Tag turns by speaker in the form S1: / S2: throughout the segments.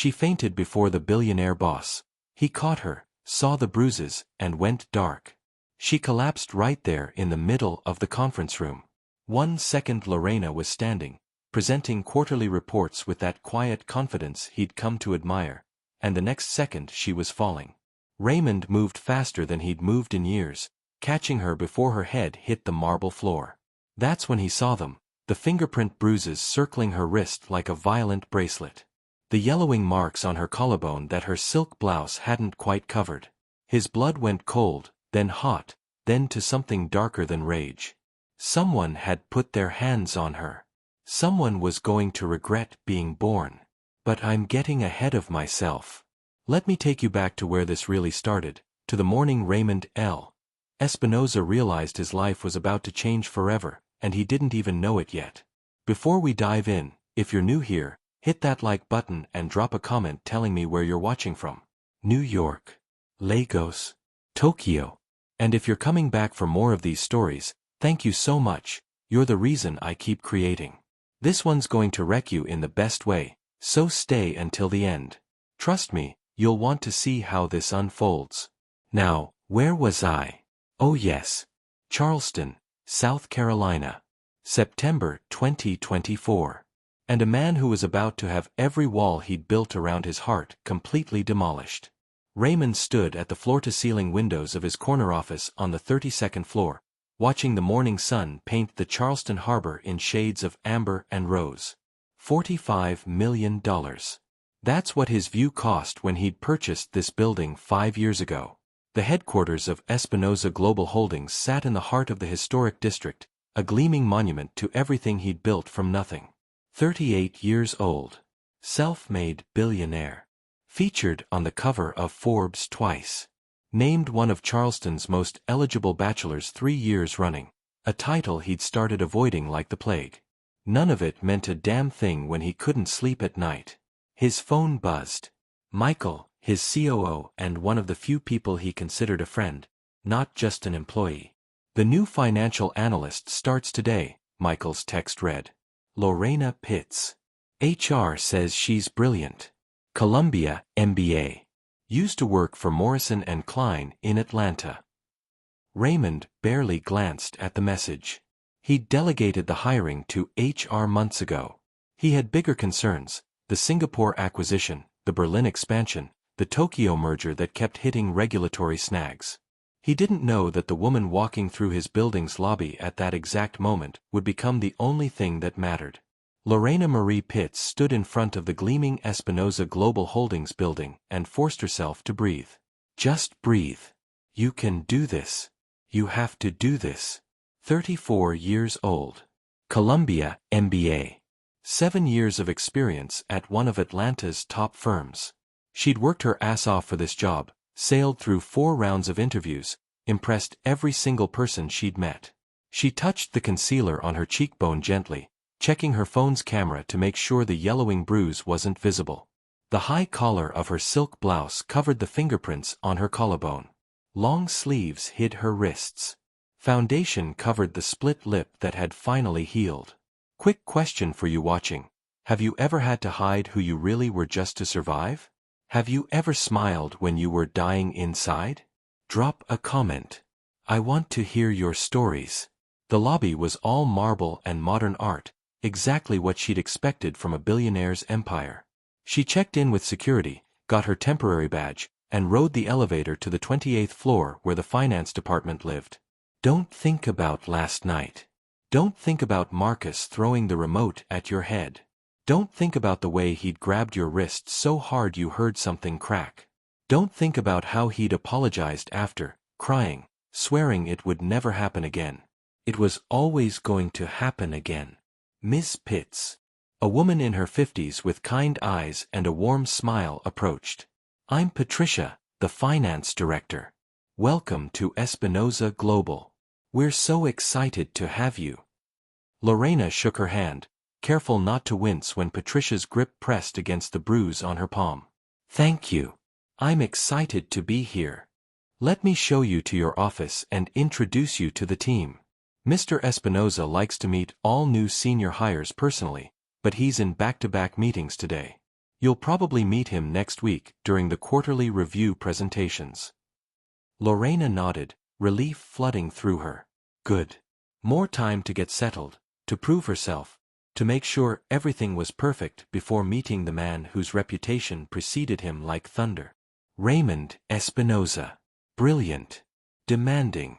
S1: She fainted before the billionaire boss. He caught her, saw the bruises, and went dark. She collapsed right there in the middle of the conference room. 1 second Lorena was standing, presenting quarterly reports with that quiet confidence he'd come to admire, and the next second she was falling. Raymond moved faster than he'd moved in years, catching her before her head hit the marble floor. That's when he saw them, the fingerprint bruises circling her wrist like a violent bracelet. The yellowing marks on her collarbone that her silk blouse hadn't quite covered. His blood went cold, then hot, then to something darker than rage. Someone had put their hands on her. Someone was going to regret being born. But I'm getting ahead of myself. Let me take you back to where this really started, to the morning Raymond Espinosa realized his life was about to change forever, and he didn't even know it yet. Before we dive in, if you're new here, hit that like button and drop a comment telling me where you're watching from. New York, Lagos, Tokyo. And if you're coming back for more of these stories, thank you so much. You're the reason I keep creating. This one's going to wreck you in the best way, so stay until the end. Trust me, you'll want to see how this unfolds. Now, where was I? Oh yes. Charleston, South Carolina. September 2024. And a man who was about to have every wall he'd built around his heart completely demolished. Raymond stood at the floor-to-ceiling windows of his corner office on the 32nd floor, watching the morning sun paint the Charleston harbor in shades of amber and rose. $45 million. That's what his view cost when he'd purchased this building 5 years ago. The headquarters of Espinosa Global Holdings sat in the heart of the historic district, a gleaming monument to everything he'd built from nothing. 38 years old. Self-made billionaire. Featured on the cover of Forbes twice. Named one of Charleston's most eligible bachelors 3 years running, a title he'd started avoiding like the plague. None of it meant a damn thing when he couldn't sleep at night. His phone buzzed. Michael, his COO and one of the few people he considered a friend, not just an employee. The new financial analyst starts today, Michael's text read. Lorena Pitts. HR says she's brilliant. Columbia, MBA. Used to work for Morrison & Klein in Atlanta. Raymond barely glanced at the message. He'd delegated the hiring to HR months ago. He had bigger concerns, the Singapore acquisition, the Berlin expansion, the Tokyo merger that kept hitting regulatory snags. He didn't know that the woman walking through his building's lobby at that exact moment would become the only thing that mattered. Lorena Marie Pitts stood in front of the gleaming Espinosa Global Holdings building and forced herself to breathe. Just breathe. You can do this. You have to do this. 34 years old. Columbia, MBA. 7 years of experience at one of Atlanta's top firms. She'd worked her ass off for this job, sailed through 4 rounds of interviews, impressed every single person she'd met. She touched the concealer on her cheekbone gently, checking her phone's camera to make sure the yellowing bruise wasn't visible. The high collar of her silk blouse covered the fingerprints on her collarbone. Long sleeves hid her wrists. Foundation covered the split lip that had finally healed. Quick question for you watching. Have you ever had to hide who you really were just to survive? Have you ever smiled when you were dying inside? Drop a comment. I want to hear your stories. The lobby was all marble and modern art, exactly what she'd expected from a billionaire's empire. She checked in with security, got her temporary badge, and rode the elevator to the 28th floor where the finance department lived. Don't think about last night. Don't think about Marcus throwing the remote at your head. Don't think about the way he'd grabbed your wrist so hard you heard something crack. Don't think about how he'd apologized after, crying, swearing it would never happen again. It was always going to happen again. Miss Pitts. A woman in her 50s with kind eyes and a warm smile approached. I'm Patricia, the finance director. Welcome to Espinosa Global. We're so excited to have you. Lorena shook her hand, careful not to wince when Patricia's grip pressed against the bruise on her palm. Thank you. I'm excited to be here. Let me show you to your office and introduce you to the team. Mr. Espinosa likes to meet all new senior hires personally, but he's in back-to-back meetings today. You'll probably meet him next week during the quarterly review presentations. Lorena nodded, relief flooding through her. Good. More time to get settled, to prove herself, to make sure everything was perfect before meeting the man whose reputation preceded him like thunder. Raymond Espinosa. Brilliant. Demanding.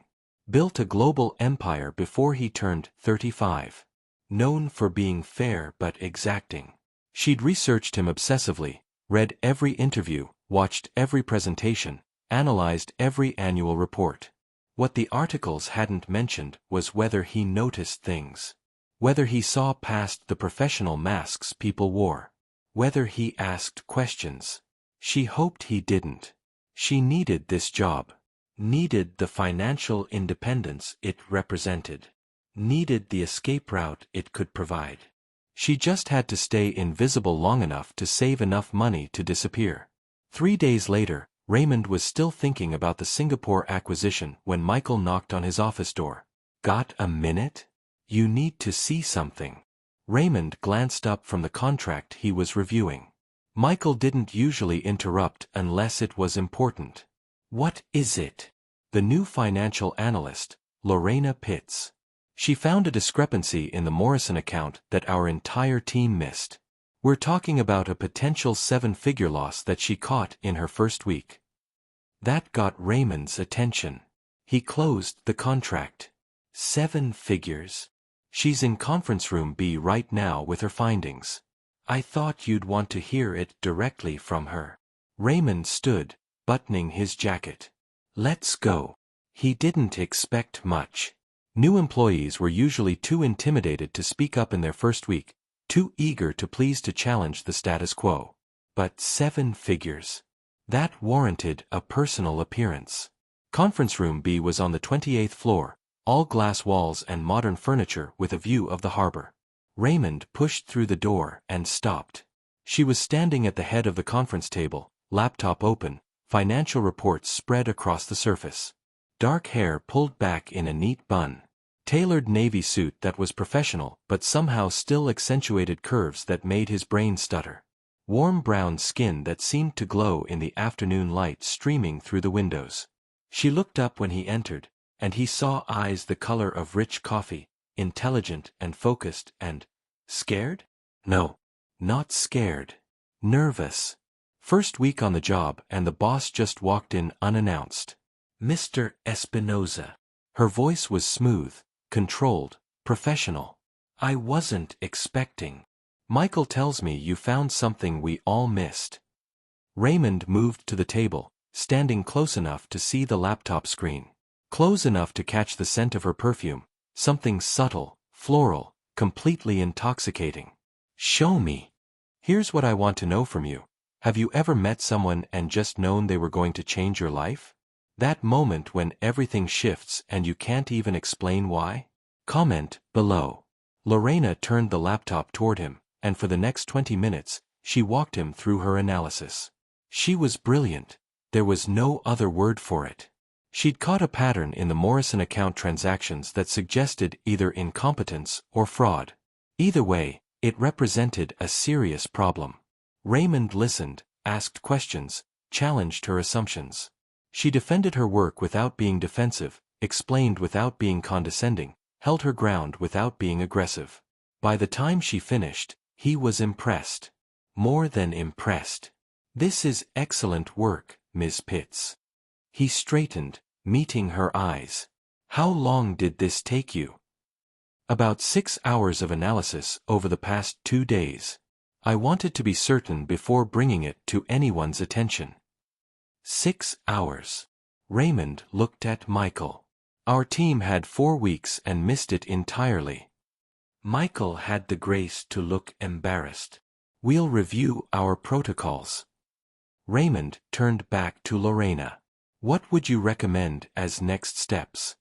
S1: Built a global empire before he turned 35. Known for being fair but exacting. She'd researched him obsessively, read every interview, watched every presentation, analyzed every annual report. What the articles hadn't mentioned was whether he noticed things. Whether he saw past the professional masks people wore. Whether he asked questions. She hoped he didn't. She needed this job. Needed the financial independence it represented. Needed the escape route it could provide. She just had to stay invisible long enough to save enough money to disappear. 3 days later, Raymond was still thinking about the Singapore acquisition when Michael knocked on his office door. Got a minute? You need to see something. Raymond glanced up from the contract he was reviewing. Michael didn't usually interrupt unless it was important. What is it? The new financial analyst, Lorena Pitts. She found a discrepancy in the Morrison account that our entire team missed. We're talking about a potential 7-figure loss that she caught in her first week. That got Raymond's attention. He closed the contract. 7 figures? She's in conference room B right now with her findings. I thought you'd want to hear it directly from her. Raymond stood, buttoning his jacket. Let's go. He didn't expect much. New employees were usually too intimidated to speak up in their first week, too eager to please to challenge the status quo. But 7 figures. That warranted a personal appearance. Conference room B was on the 28th floor, all glass walls and modern furniture with a view of the harbor. Raymond pushed through the door and stopped. She was standing at the head of the conference table, laptop open, financial reports spread across the surface. Dark hair pulled back in a neat bun. Tailored navy suit that was professional but somehow still accentuated curves that made his brain stutter. Warm brown skin that seemed to glow in the afternoon light streaming through the windows. She looked up when he entered, and he saw eyes the color of rich coffee, intelligent and focused and... scared? No. Not scared. Nervous. First week on the job and the boss just walked in unannounced. Mr. Espinosa. Her voice was smooth, controlled, professional. I wasn't expecting. Michael tells me you found something we all missed. Raymond moved to the table, standing close enough to see the laptop screen. Close enough to catch the scent of her perfume, something subtle, floral, completely intoxicating. Show me. Here's what I want to know from you. Have you ever met someone and just known they were going to change your life? That moment when everything shifts and you can't even explain why? Comment below. Lorena turned the laptop toward him, and for the next 20 minutes, she walked him through her analysis. She was brilliant. There was no other word for it. She'd caught a pattern in the Morrison account transactions that suggested either incompetence or fraud. Either way, it represented a serious problem. Raymond listened, asked questions, challenged her assumptions. She defended her work without being defensive, explained without being condescending, held her ground without being aggressive. By the time she finished, he was impressed. More than impressed. This is excellent work, Ms. Pitts. He straightened, meeting her eyes. How long did this take you? About 6 hours of analysis over the past 2 days. I wanted to be certain before bringing it to anyone's attention. 6 hours. Raymond looked at Michael. Our team had 4 weeks and missed it entirely. Michael had the grace to look embarrassed. We'll review our protocols. Raymond turned back to Lorena. What would you recommend as next steps?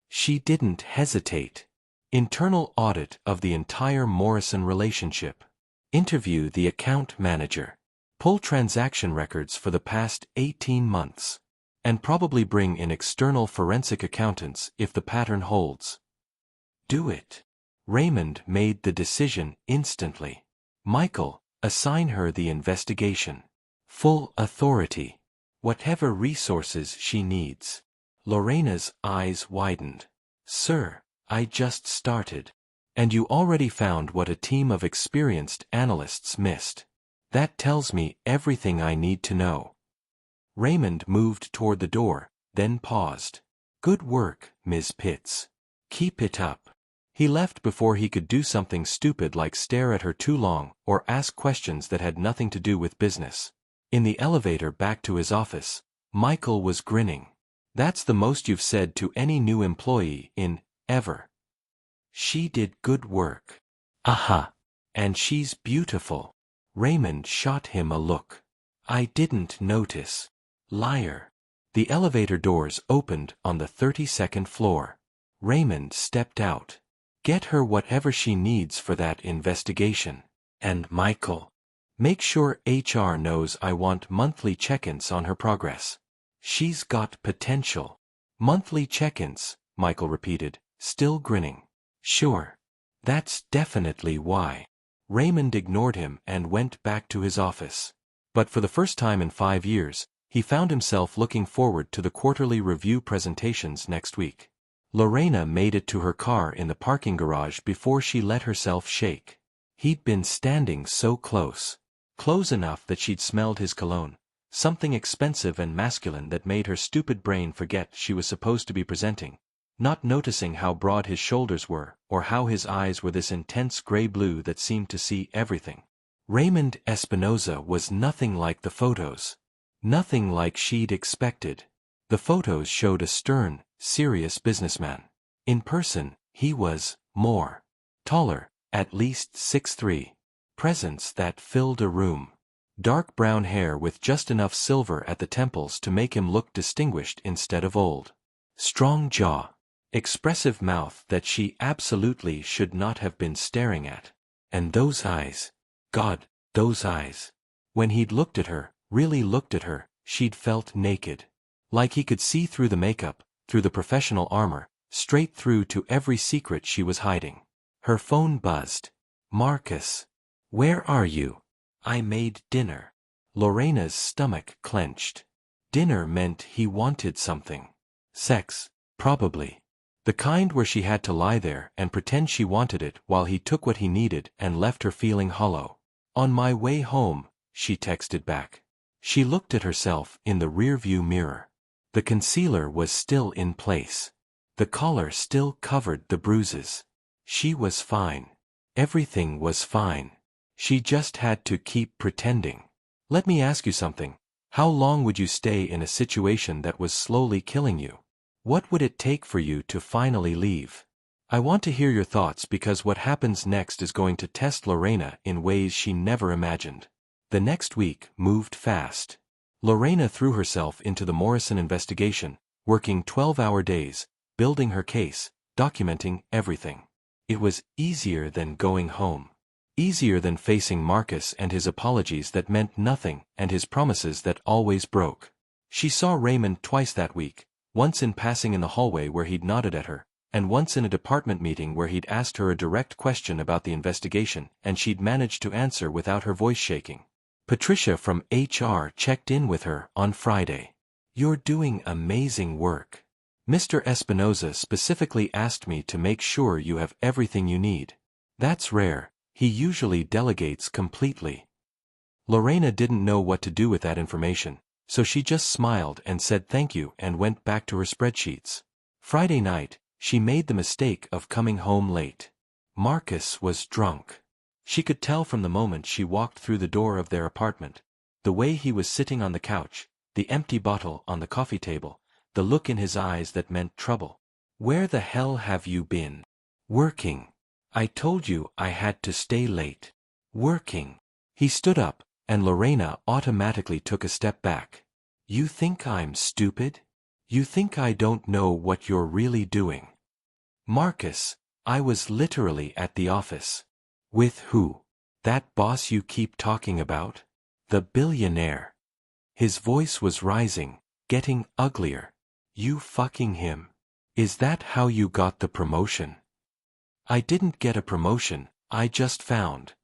S1: She didn't hesitate. Internal audit of the entire Morrison relationship. Interview the account manager. Pull transaction records for the past 18 months. And probably bring in external forensic accountants if the pattern holds. Do it. Raymond made the decision instantly. Michael, Assign her the investigation. Full authority. Whatever resources she needs. Lorena's eyes widened. Sir, I just started. And you already found what a team of experienced analysts missed. That tells me everything I need to know. Raymond moved toward the door, then paused. Good work, Ms. Pitts. Keep it up. He left before he could do something stupid like stare at her too long or ask questions that had nothing to do with business. In the elevator back to his office, Michael was grinning. That's the most you've said to any new employee in, ever. She did good work. Aha. And she's beautiful. Raymond shot him a look. I didn't notice. Liar. The elevator doors opened on the 32nd floor. Raymond stepped out. Get her whatever she needs for that investigation. And Michael. Make sure HR knows I want monthly check-ins on her progress. She's got potential. Monthly check-ins, Michael repeated, still grinning. Sure. That's definitely why. Raymond ignored him and went back to his office. But for the first time in 5 years, he found himself looking forward to the quarterly review presentations next week. Lorena made it to her car in the parking garage before she let herself shake. He'd been standing so close. Close enough that she'd smelled his cologne, something expensive and masculine that made her stupid brain forget she was supposed to be presenting, not noticing how broad his shoulders were or how his eyes were this intense gray-blue that seemed to see everything. Raymond Espinosa was nothing like the photos. Nothing like she'd expected. The photos showed a stern, serious businessman. In person, he was more. Taller, at least 6'3". Presence that filled a room. Dark brown hair with just enough silver at the temples to make him look distinguished instead of old. Strong jaw. Expressive mouth that she absolutely should not have been staring at. And those eyes. God, those eyes. When he'd looked at her, really looked at her, she'd felt naked. Like he could see through the makeup, through the professional armor, straight through to every secret she was hiding. Her phone buzzed. Marcus. Where are you? I made dinner. Lorena's stomach clenched. Dinner meant he wanted something. Sex, probably. The kind where she had to lie there and pretend she wanted it while he took what he needed and left her feeling hollow. On my way home, she texted back. She looked at herself in the rearview mirror. The concealer was still in place. The collar still covered the bruises. She was fine. Everything was fine. She just had to keep pretending. Let me ask you something. How long would you stay in a situation that was slowly killing you? What would it take for you to finally leave? I want to hear your thoughts because what happens next is going to test Lorena in ways she never imagined. The next week moved fast. Lorena threw herself into the Morrison investigation, working 12-hour days, building her case, documenting everything. It was easier than going home. Easier than facing Marcus and his apologies that meant nothing and his promises that always broke. She saw Raymond twice that week, once in passing in the hallway where he'd nodded at her, and once in a department meeting where he'd asked her a direct question about the investigation and she'd managed to answer without her voice shaking. Patricia from HR checked in with her on Friday. You're doing amazing work. Mr. Espinosa specifically asked me to make sure you have everything you need. That's rare, he usually delegates completely. Lorena didn't know what to do with that information, so she just smiled and said thank you and went back to her spreadsheets. Friday night, she made the mistake of coming home late. Marcus was drunk. She could tell from the moment she walked through the door of their apartment. The way he was sitting on the couch, the empty bottle on the coffee table, the look in his eyes that meant trouble. Where the hell have you been? Working. I told you I had to stay late. Working. He stood up, and Lorena automatically took a step back. You think I'm stupid? You think I don't know what you're really doing? Marcus, I was literally at the office. With who? That boss you keep talking about? The billionaire. His voice was rising, getting uglier. You fucking him. Is that how you got the promotion? I didn't get a promotion, I just found.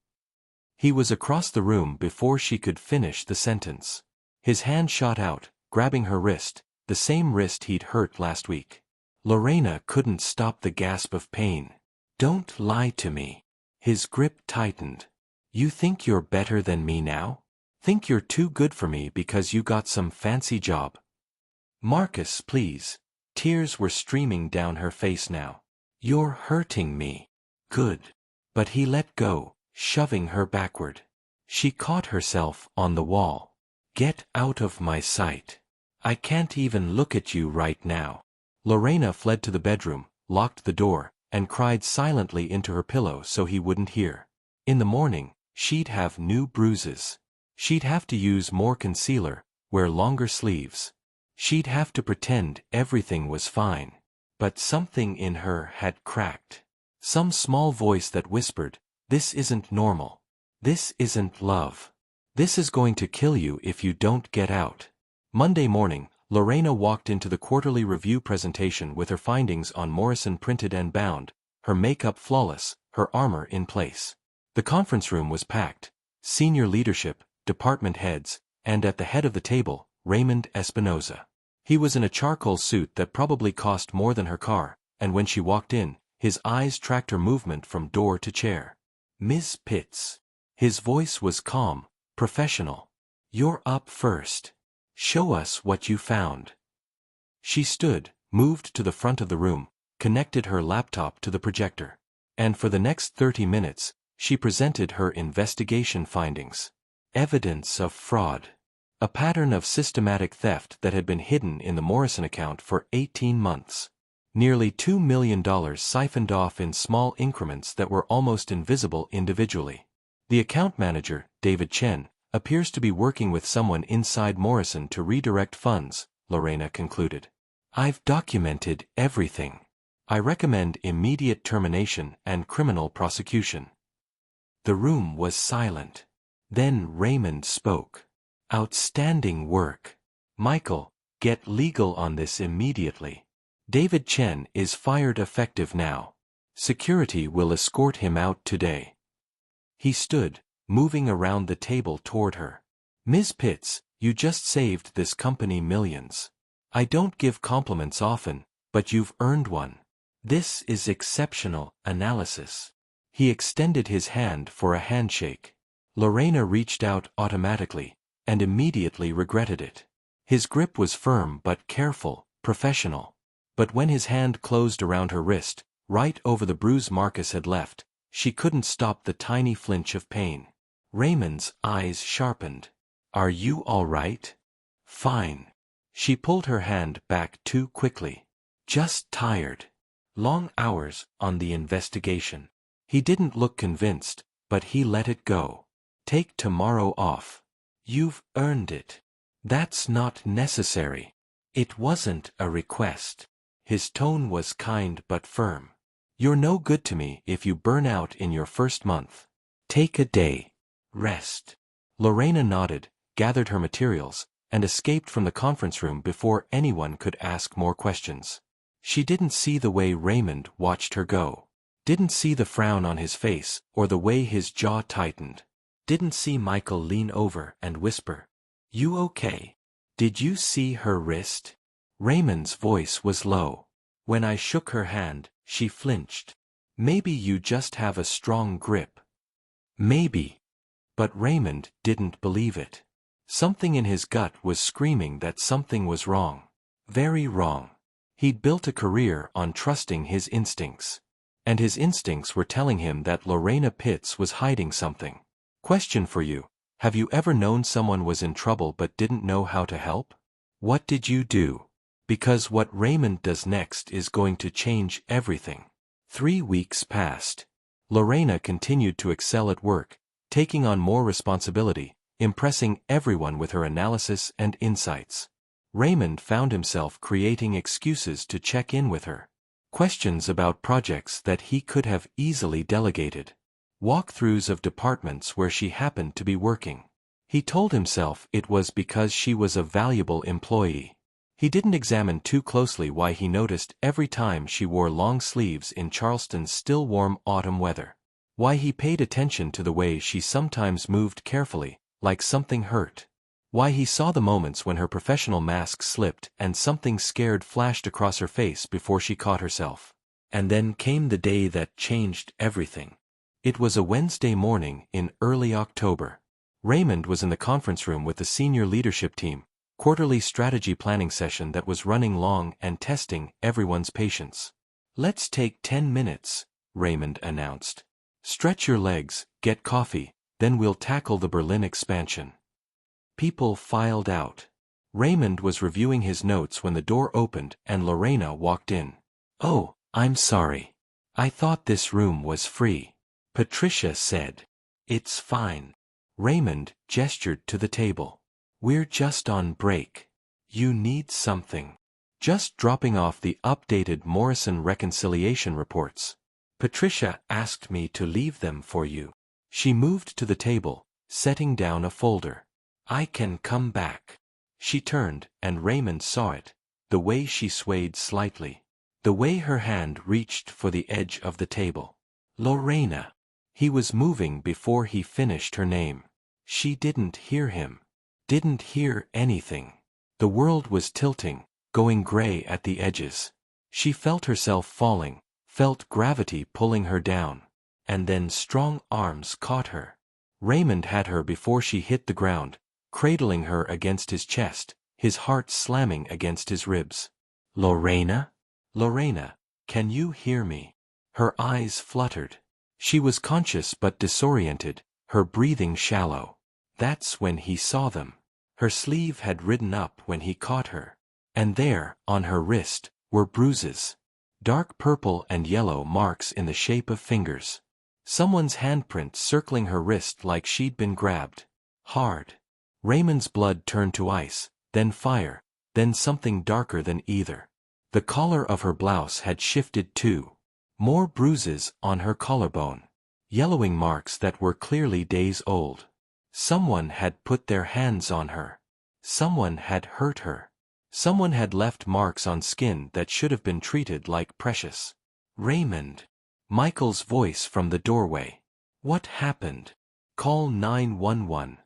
S1: He was across the room before she could finish the sentence. His hand shot out, grabbing her wrist, the same wrist he'd hurt last week. Lorena couldn't stop the gasp of pain. "Don't lie to me." His grip tightened. "You think you're better than me now? Think you're too good for me because you got some fancy job?" "Marcus, please." Tears were streaming down her face now. "You're hurting me." "Good." But he let go, shoving her backward. She caught herself on the wall. "Get out of my sight. I can't even look at you right now." Lorena fled to the bedroom, locked the door, and cried silently into her pillow so he wouldn't hear. In the morning, she'd have new bruises. She'd have to use more concealer, wear longer sleeves. She'd have to pretend everything was fine. But something in her had cracked. Some small voice that whispered, "This isn't normal. This isn't love. This is going to kill you if you don't get out." Monday morning, Lorena walked into the quarterly review presentation with her findings on Morrison printed and bound, her makeup flawless, her armor in place. The conference room was packed. Senior leadership, department heads, and at the head of the table, Raymond Espinosa. He was in a charcoal suit that probably cost more than her car, and when she walked in, his eyes tracked her movement from door to chair. "Ms. Pitts." His voice was calm, professional. "You're up first. Show us what you found." She stood, moved to the front of the room, connected her laptop to the projector. And for the next 30 minutes, she presented her investigation findings. Evidence of fraud. A pattern of systematic theft that had been hidden in the Morrison account for 18 months. Nearly $2 million siphoned off in small increments that were almost invisible individually. The account manager, David Chen, appears to be working with someone inside Morrison to redirect funds, Lorena concluded. "I've documented everything. I recommend immediate termination and criminal prosecution." The room was silent. Then Raymond spoke. "Outstanding work. Michael, get legal on this immediately. David Chen is fired effective now. Security will escort him out today." He stood, moving around the table toward her. "Ms. Pitts, you just saved this company millions. I don't give compliments often, but you've earned one. This is exceptional analysis." He extended his hand for a handshake. Lorena reached out automatically, and immediately regretted it. His grip was firm but careful, professional. But when his hand closed around her wrist, right over the bruise Marcus had left, she couldn't stop the tiny flinch of pain. Raymond's eyes sharpened. "Are you all right?" "Fine." She pulled her hand back too quickly. "Just tired. Long hours on the investigation." He didn't look convinced, but he let it go. "Take tomorrow off. You've earned it." "That's not necessary." It wasn't a request. His tone was kind but firm. "You're no good to me if you burn out in your first month. Take a day. Rest." Lorena nodded, gathered her materials, and escaped from the conference room before anyone could ask more questions. She didn't see the way Raymond watched her go. Didn't see the frown on his face or the way his jaw tightened. Didn't see Michael lean over and whisper, "You okay? Did you see her wrist?" Raymond's voice was low. "When I shook her hand, she flinched. Maybe you just have a strong grip." Maybe. But Raymond didn't believe it. Something in his gut was screaming that something was wrong. Very wrong. He'd built a career on trusting his instincts. And his instincts were telling him that Lorena Pitts was hiding something. Question for you. Have you ever known someone was in trouble but didn't know how to help? What did you do? Because what Raymond does next is going to change everything. 3 weeks passed. Lorena continued to excel at work, taking on more responsibility, impressing everyone with her analysis and insights. Raymond found himself creating excuses to check in with her. Questions about projects that he could have easily delegated. Walkthroughs of departments where she happened to be working. He told himself it was because she was a valuable employee. He didn't examine too closely why he noticed every time she wore long sleeves in Charleston's still warm autumn weather. Why he paid attention to the way she sometimes moved carefully, like something hurt. Why he saw the moments when her professional mask slipped and something scared flashed across her face before she caught herself. And then came the day that changed everything. It was a Wednesday morning in early October. Raymond was in the conference room with the senior leadership team, quarterly strategy planning session that was running long and testing everyone's patience. "Let's take 10 minutes, Raymond announced. "Stretch your legs, get coffee, then we'll tackle the Berlin expansion." People filed out. Raymond was reviewing his notes when the door opened and Lorena walked in. "Oh, I'm sorry. I thought this room was free," Patricia said. "It's fine." Raymond gestured to the table. "We're just on break. You need something?" "Just dropping off the updated Morrison reconciliation reports. Patricia asked me to leave them for you." She moved to the table, setting down a folder. "I can come back." She turned, and Raymond saw it, the way she swayed slightly, the way her hand reached for the edge of the table. "Lorena." He was moving before he finished her name. She didn't hear him. Didn't hear anything. The world was tilting, going gray at the edges. She felt herself falling, felt gravity pulling her down. And then strong arms caught her. Raymond had her before she hit the ground, cradling her against his chest, his heart slamming against his ribs. "Lorena? Lorena, can you hear me?" Her eyes fluttered. She was conscious but disoriented, her breathing shallow. That's when he saw them. Her sleeve had ridden up when he caught her. And there, on her wrist, were bruises. Dark purple and yellow marks in the shape of fingers. Someone's handprint circling her wrist like she'd been grabbed. Hard. Raymond's blood turned to ice, then fire, then something darker than either. The collar of her blouse had shifted too. More bruises on her collarbone. Yellowing marks that were clearly days old. Someone had put their hands on her. Someone had hurt her. Someone had left marks on skin that should have been treated like precious. "Raymond." Michael's voice from the doorway. "What happened? Call 911.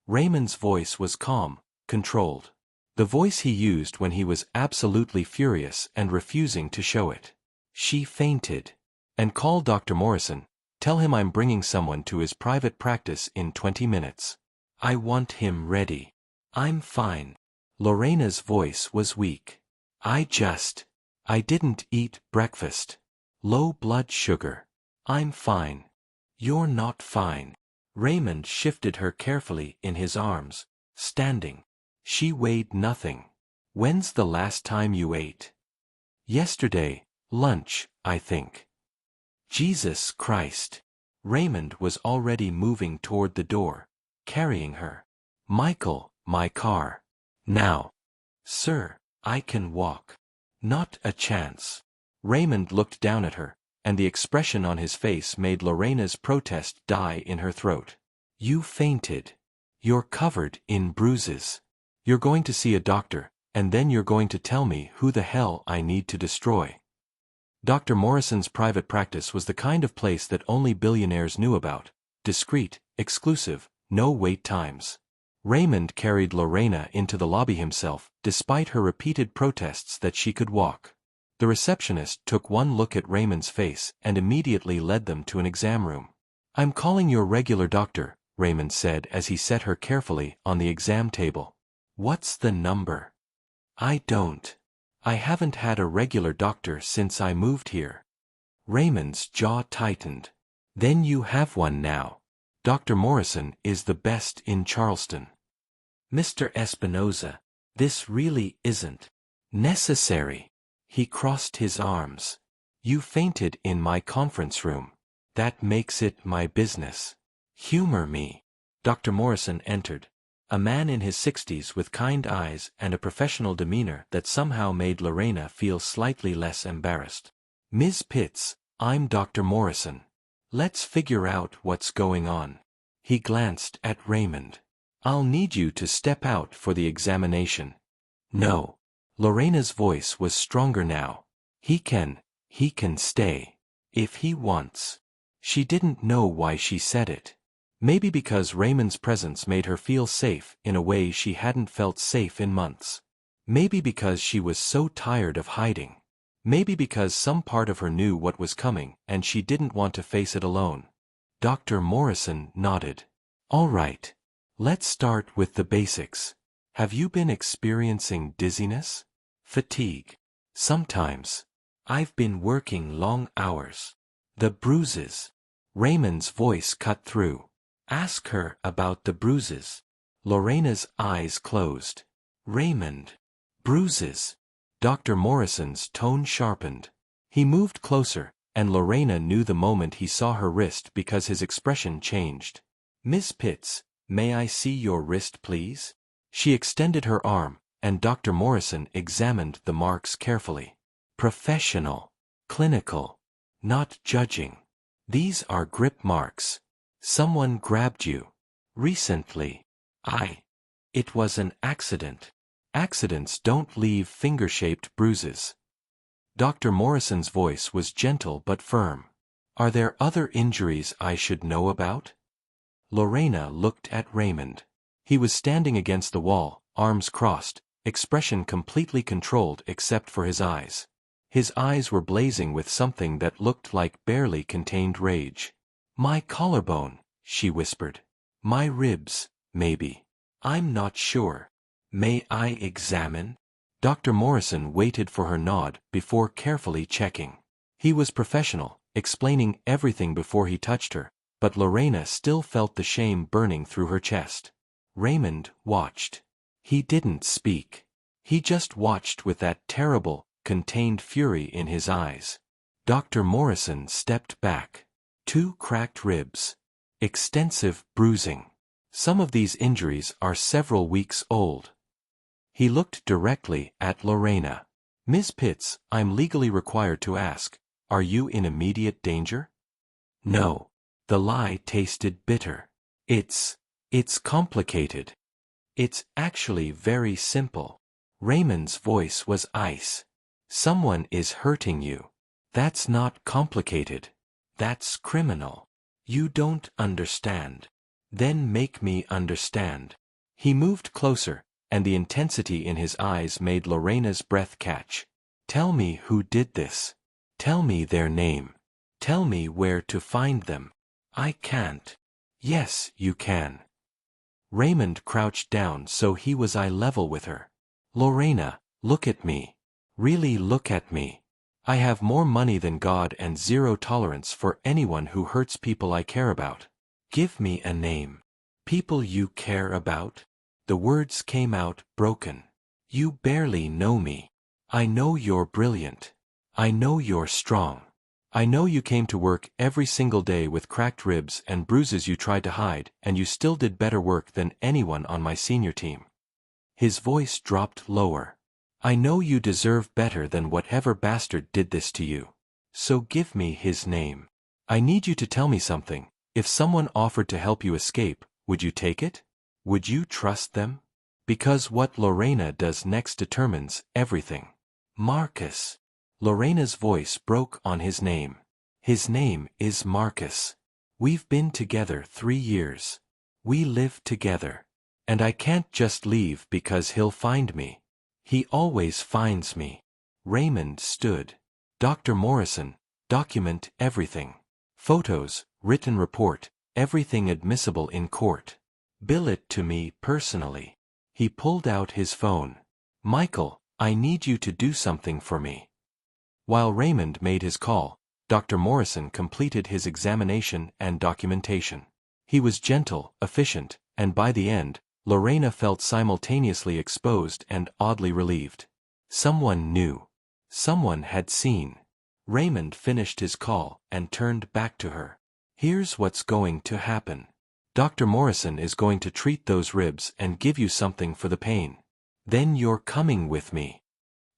S1: Raymond's voice was calm, controlled. The voice he used when he was absolutely furious and refusing to show it. "She fainted. And call Dr. Morrison. Tell him I'm bringing someone to his private practice in 20 minutes. I want him ready. I'm fine." Lorena's voice was weak. I didn't eat breakfast. Low blood sugar. I'm fine." "You're not fine." Raymond shifted her carefully in his arms, standing. She weighed nothing. "When's the last time you ate?" "Yesterday, lunch, I think." "Jesus Christ." Raymond was already moving toward the door, carrying her. "Michael, my car. Now." "Sir, I can walk." "Not a chance." Raymond looked down at her, and the expression on his face made Lorena's protest die in her throat. "You fainted. You're covered in bruises. You're going to see a doctor, and then you're going to tell me who the hell I need to destroy." Dr. Morrison's private practice was the kind of place that only billionaires knew about. Discreet, exclusive, no wait times. Raymond carried Lorena into the lobby himself, despite her repeated protests that she could walk. The receptionist took one look at Raymond's face and immediately led them to an exam room. "I'm calling your regular doctor," Raymond said as he set her carefully on the exam table. "What's the number?" "I don't. I haven't had a regular doctor since I moved here." Raymond's jaw tightened. "Then you have one now. Dr. Morrison is the best in Charleston." "Mr. Espinosa, this really isn't necessary." He crossed his arms. "You fainted in my conference room. That makes it my business. Humor me." Dr. Morrison entered. A man in his 60s with kind eyes and a professional demeanor that somehow made Lorena feel slightly less embarrassed. "Ms. Pitts, I'm Dr. Morrison. Let's figure out what's going on." He glanced at Raymond. "I'll need you to step out for the examination." "No." Lorena's voice was stronger now. He can stay. If he wants." She didn't know why she said it. Maybe because Raymond's presence made her feel safe in a way she hadn't felt safe in months. Maybe because she was so tired of hiding. Maybe because some part of her knew what was coming and she didn't want to face it alone. Dr. Morrison nodded. All right. Let's start with the basics. Have you been experiencing dizziness? Fatigue? Sometimes. I've been working long hours. The bruises. Raymond's voice cut through. Ask her about the bruises. Lorena's eyes closed. Raymond. Bruises. Dr. Morrison's tone sharpened. He moved closer, and Lorena knew the moment he saw her wrist because his expression changed. Miss Pitts, may I see your wrist please? She extended her arm, and Dr. Morrison examined the marks carefully. Professional. Clinical. Not judging. These are grip marks. Someone grabbed you. Recently. It was an accident. Accidents don't leave finger-shaped bruises. Dr. Morrison's voice was gentle but firm. Are there other injuries I should know about? Lorena looked at Raymond. He was standing against the wall, arms crossed, expression completely controlled except for his eyes. His eyes were blazing with something that looked like barely contained rage. My collarbone, she whispered. My ribs, maybe. I'm not sure. May I examine? Dr. Morrison waited for her nod before carefully checking. He was professional, explaining everything before he touched her, but Lorena still felt the shame burning through her chest. Raymond watched. He didn't speak. He just watched with that terrible, contained fury in his eyes. Dr. Morrison stepped back. 2 cracked ribs. Extensive bruising. Some of these injuries are several weeks old. He looked directly at Lorena. Miss Pitts, I'm legally required to ask, are you in immediate danger? No. The lie tasted bitter. It's complicated. It's actually very simple. Raymond's voice was ice. Someone is hurting you. That's not complicated. That's criminal. You don't understand. Then make me understand. He moved closer, and the intensity in his eyes made Lorena's breath catch. Tell me who did this. Tell me their name. Tell me where to find them. I can't. Yes, you can. Raymond crouched down so he was eye level with her. Lorena, look at me. Really look at me. I have more money than God and zero tolerance for anyone who hurts people I care about. Give me a name. People you care about? The words came out broken. You barely know me. I know you're brilliant. I know you're strong. I know you came to work every single day with cracked ribs and bruises you tried to hide, and you still did better work than anyone on my senior team. His voice dropped lower. I know you deserve better than whatever bastard did this to you. So give me his name. I need you to tell me something. If someone offered to help you escape, would you take it? Would you trust them? Because what Lorena does next determines everything. Marcus. Lorena's voice broke on his name. His name is Marcus. We've been together 3 years. We live together. And I can't just leave because he'll find me. He always finds me. Raymond stood. Dr. Morrison, document everything. Photos, written report, everything admissible in court. Bill it to me personally. He pulled out his phone. Michael, I need you to do something for me. While Raymond made his call, Dr. Morrison completed his examination and documentation. He was gentle, efficient, and by the end, Lorena felt simultaneously exposed and oddly relieved. Someone knew. Someone had seen. Raymond finished his call and turned back to her. Here's what's going to happen. Dr. Morrison is going to treat those ribs and give you something for the pain. Then you're coming with me.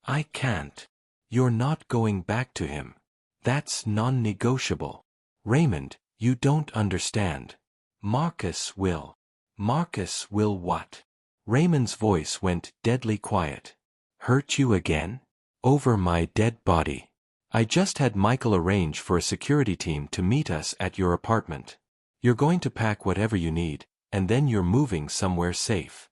S1: I can't. You're not going back to him. That's non-negotiable. Raymond, you don't understand. Marcus will. Marcus will what? Raymond's voice went deadly quiet. Hurt you again? Over my dead body. I just had Michael arrange for a security team to meet us at your apartment. You're going to pack whatever you need, and then you're moving somewhere safe.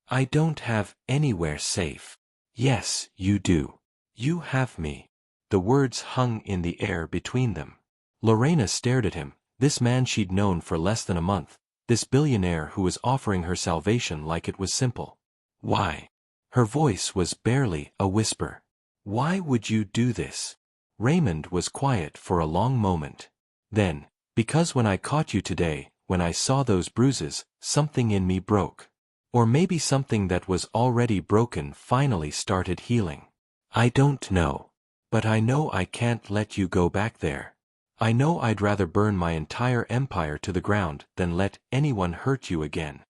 S1: I don't have anywhere safe. Yes, you do. You have me. The words hung in the air between them. Lorena stared at him, this man she'd known for less than a month, this billionaire who was offering her salvation like it was simple. Why? Her voice was barely a whisper. Why would you do this? Raymond was quiet for a long moment. Then, because when I caught you today, when I saw those bruises, something in me broke. Or maybe something that was already broken finally started healing. I don't know. But I know I can't let you go back there. I know I'd rather burn my entire empire to the ground than let anyone hurt you again.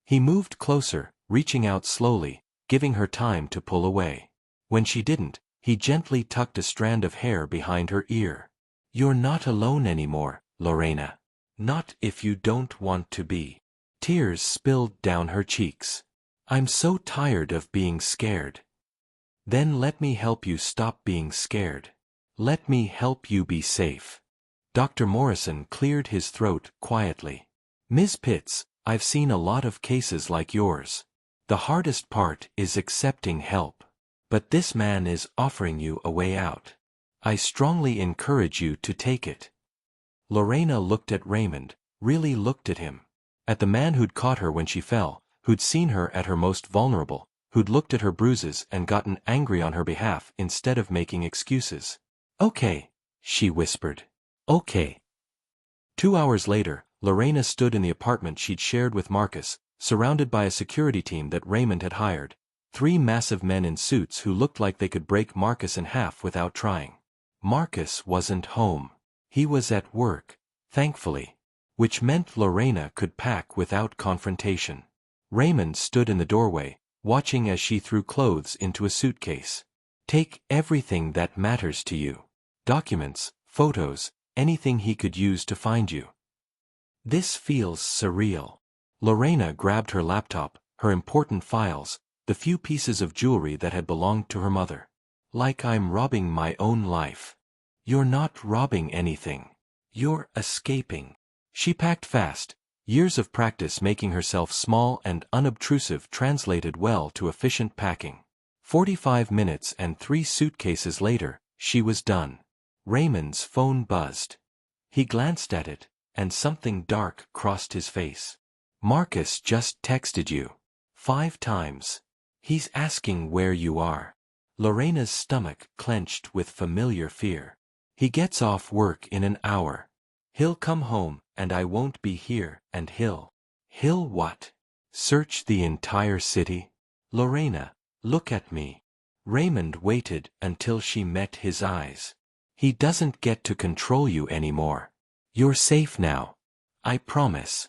S1: He moved closer, reaching out slowly, giving her time to pull away. When she didn't, he gently tucked a strand of hair behind her ear. You're not alone anymore, Lorena. Not if you don't want to be. Tears spilled down her cheeks. I'm so tired of being scared. Then let me help you stop being scared. Let me help you be safe. Dr. Morrison cleared his throat quietly. Ms. Pitts, I've seen a lot of cases like yours. The hardest part is accepting help. But this man is offering you a way out. I strongly encourage you to take it. Lorena looked at Raymond, really looked at him. At the man who'd caught her when she fell, who'd seen her at her most vulnerable, who'd looked at her bruises and gotten angry on her behalf instead of making excuses. Okay, she whispered. Okay. 2 hours later, Lorena stood in the apartment she'd shared with Marcus, surrounded by a security team that Raymond had hired. 3 massive men in suits who looked like they could break Marcus in half without trying. Marcus wasn't home. He was at work, thankfully. Which meant Lorena could pack without confrontation. Raymond stood in the doorway, watching as she threw clothes into a suitcase. Take everything that matters to you. Documents, photos, anything he could use to find you. This feels surreal. Lorena grabbed her laptop, her important files, the few pieces of jewelry that had belonged to her mother. Like I'm robbing my own life. You're not robbing anything. You're escaping. She packed fast, years of practice making herself small and unobtrusive translated well to efficient packing. 45 minutes and 3 suitcases later, she was done. Raymond's phone buzzed. He glanced at it, and something dark crossed his face. Marcus just texted you. 5 times. He's asking where you are. Lorena's stomach clenched with familiar fear. He gets off work in an hour. He'll come home, and I won't be here, and he'll what? Search the entire city? Lorena, look at me. Raymond waited until she met his eyes. He doesn't get to control you anymore. You're safe now. I promise.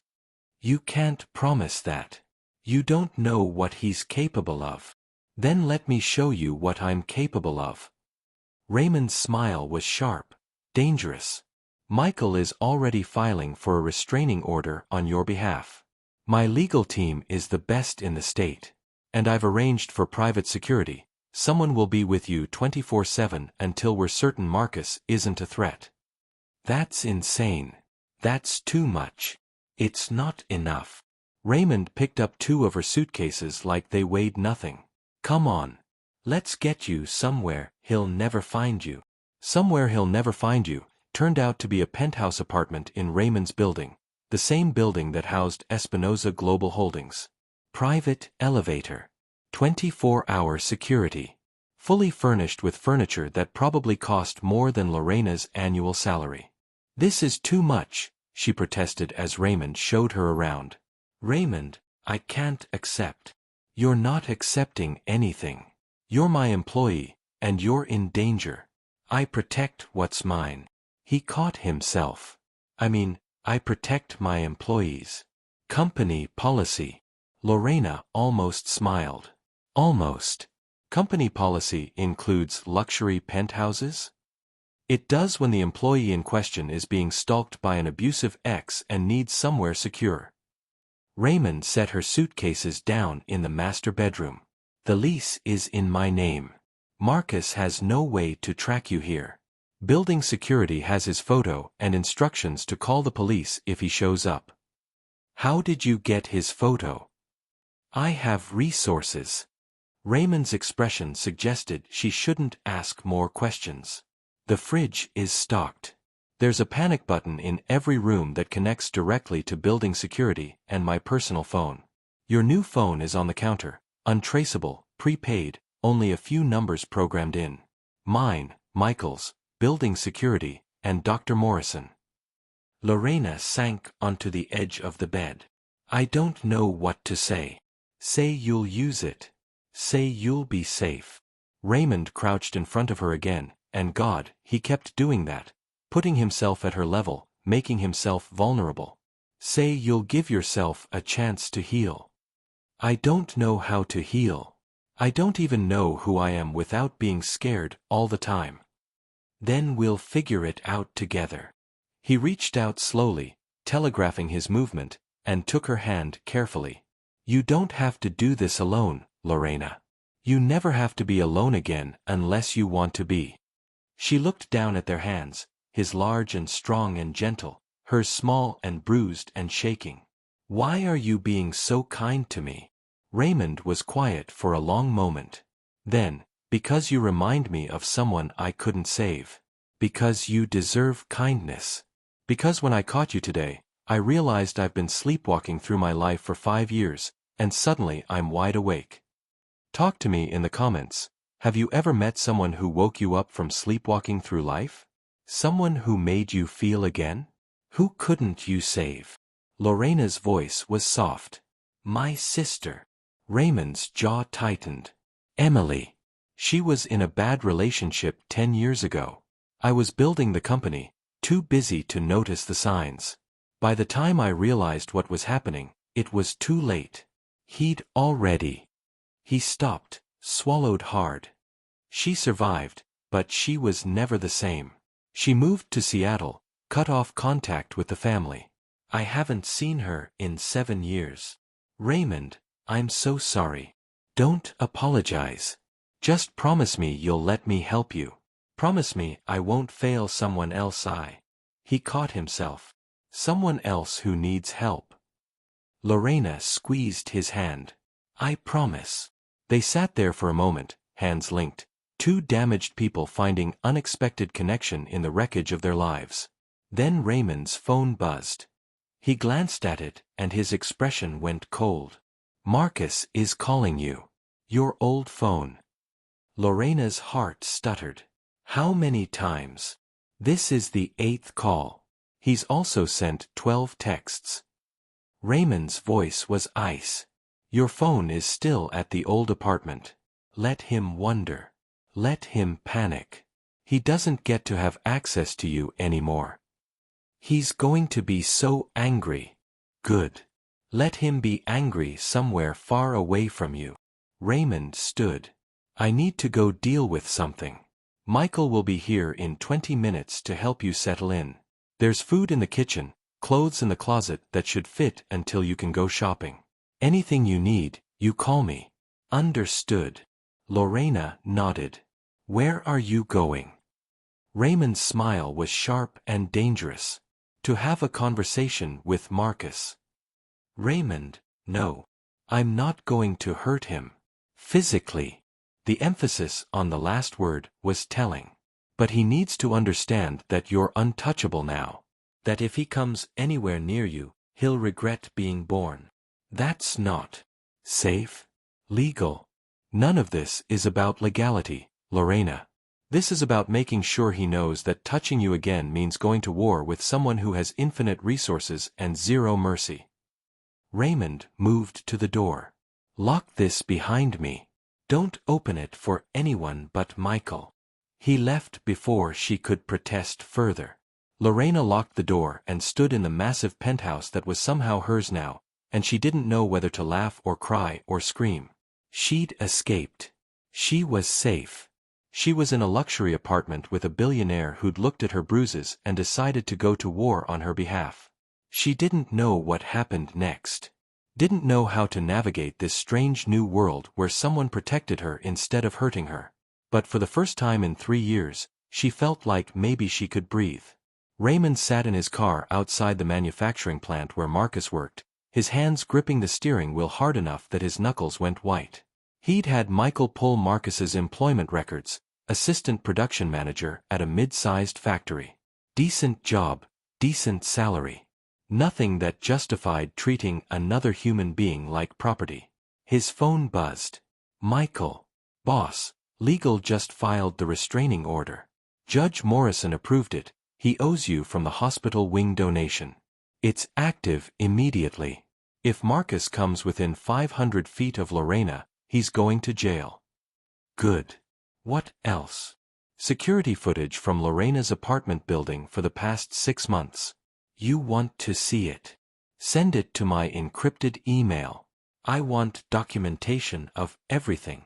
S1: You can't promise that. You don't know what he's capable of. Then let me show you what I'm capable of. Raymond's smile was sharp, dangerous. Michael is already filing for a restraining order on your behalf. My legal team is the best in the state. And I've arranged for private security. Someone will be with you 24/7 until we're certain Marcus isn't a threat. That's insane. That's too much. It's not enough. Raymond picked up 2 of her suitcases like they weighed nothing. Come on. Let's get you somewhere he'll never find you. Somewhere he'll never find you turned out to be a penthouse apartment in Raymond's building, the same building that housed Espinosa Global Holdings. Private elevator. 24-hour security. Fully furnished with furniture that probably cost more than Lorena's annual salary. This is too much, she protested as Raymond showed her around. Raymond, I can't accept. You're not accepting anything. You're my employee, and you're in danger. I protect what's mine. He caught himself. I protect my employees. Company policy. Lorena almost smiled. Almost. Company policy includes luxury penthouses? It does when the employee in question is being stalked by an abusive ex and needs somewhere secure. Raymond set her suitcases down in the master bedroom. The lease is in my name. Marcus has no way to track you here. Building security has his photo and instructions to call the police if he shows up. How did you get his photo? I have resources. Raymond's expression suggested she shouldn't ask more questions. The fridge is stocked. There's a panic button in every room that connects directly to building security and my personal phone. Your new phone is on the counter, untraceable, prepaid, only a few numbers programmed in. Mine, Michael's, building security, and Dr. Morrison. Lorena sank onto the edge of the bed. I don't know what to say. Say you'll use it. Say you'll be safe. Raymond crouched in front of her again, and God, he kept doing that, putting himself at her level, making himself vulnerable. Say you'll give yourself a chance to heal. I don't know how to heal. I don't even know who I am without being scared all the time. Then we'll figure it out together. He reached out slowly, telegraphing his movement, and took her hand carefully. You don't have to do this alone, Lorena. You never have to be alone again unless you want to be. She looked down at their hands, his large and strong and gentle, hers small and bruised and shaking. Why are you being so kind to me? Raymond was quiet for a long moment. Then, because you remind me of someone I couldn't save. Because you deserve kindness. Because when I caught you today, I realized I've been sleepwalking through my life for 5 years, and suddenly I'm wide awake. Talk to me in the comments. Have you ever met someone who woke you up from sleepwalking through life? Someone who made you feel again? Who couldn't you save? Lorena's voice was soft. My sister. Raymond's jaw tightened. Emily. She was in a bad relationship 10 years ago. I was building the company, too busy to notice the signs. By the time I realized what was happening, it was too late. He'd already. He stopped, swallowed hard. She survived, but she was never the same. She moved to Seattle, cut off contact with the family. I haven't seen her in 7 years. Raymond, I'm so sorry. Don't apologize. Just promise me you'll let me help you. Promise me I won't fail someone else. He caught himself. Someone else who needs help. Lorena squeezed his hand. I promise. They sat there for a moment, hands linked, two damaged people finding unexpected connection in the wreckage of their lives. Then Raymond's phone buzzed. He glanced at it, and his expression went cold. Marcus is calling you. Your old phone. Lorena's heart stuttered. How many times? This is the 8th call. He's also sent 12 texts. Raymond's voice was ice. Your phone is still at the old apartment. Let him wonder. Let him panic. He doesn't get to have access to you anymore. He's going to be so angry. Good. Let him be angry somewhere far away from you. Raymond stood. I need to go deal with something. Michael will be here in 20 minutes to help you settle in. There's food in the kitchen, clothes in the closet that should fit until you can go shopping. Anything you need, you call me. Understood. Lorena nodded. Where are you going? Raymond's smile was sharp and dangerous. To have a conversation with Marcus. Raymond, no. I'm not going to hurt him. Physically. The emphasis on the last word was telling. But he needs to understand that you're untouchable now. That if he comes anywhere near you, he'll regret being born. That's not safe, legal. None of this is about legality, Lorena. This is about making sure he knows that touching you again means going to war with someone who has infinite resources and zero mercy. Raymond moved to the door. Lock this behind me. Don't open it for anyone but Michael. He left before she could protest further. Lorena locked the door and stood in the massive penthouse that was somehow hers now, and she didn't know whether to laugh or cry or scream. She'd escaped. She was safe. She was in a luxury apartment with a billionaire who'd looked at her bruises and decided to go to war on her behalf. She didn't know what happened next. Didn't know how to navigate this strange new world where someone protected her instead of hurting her. But for the first time in 3 years, She felt like maybe she could breathe. Raymond sat in his car outside the manufacturing plant where Marcus worked, his hands gripping the steering wheel hard enough that his knuckles went white. He'd had Michael pull Marcus's employment records, assistant production manager at a mid-sized factory. Decent job, decent salary. Nothing that justified treating another human being like property. His phone buzzed. Michael. Boss, legal just filed the restraining order. Judge Morrison approved it. He owes you from the hospital wing donation. It's active immediately. If Marcus comes within 500 feet of Lorena, he's going to jail. Good. What else? Security footage from Lorena's apartment building for the past 6 months. You want to see it? Send it to my encrypted email. I want documentation of everything.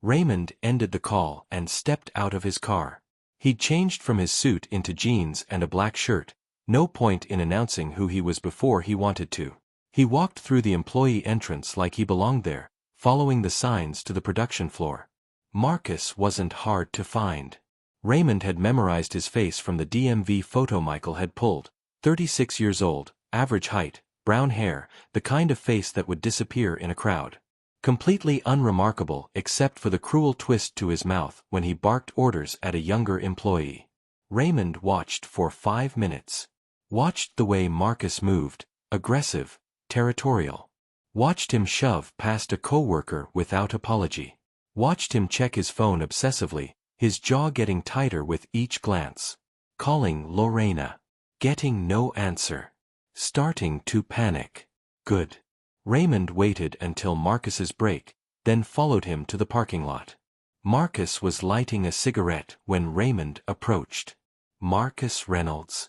S1: Raymond ended the call and stepped out of his car. He'd changed from his suit into jeans and a black shirt, no point in announcing who he was before he wanted to. He walked through the employee entrance like he belonged there, following the signs to the production floor. Marcus wasn't hard to find. Raymond had memorized his face from the DMV photo Michael had pulled. 36 years old, average height, brown hair, the kind of face that would disappear in a crowd. Completely unremarkable except for the cruel twist to his mouth when he barked orders at a younger employee. Raymond watched for 5 minutes. Watched the way Marcus moved, aggressive, territorial. Watched him shove past a coworker without apology. Watched him check his phone obsessively, his jaw getting tighter with each glance. Calling Lorena. Getting no answer. Starting to panic. Good. Raymond waited until Marcus's break, then followed him to the parking lot. Marcus was lighting a cigarette when Raymond approached. Marcus Reynolds.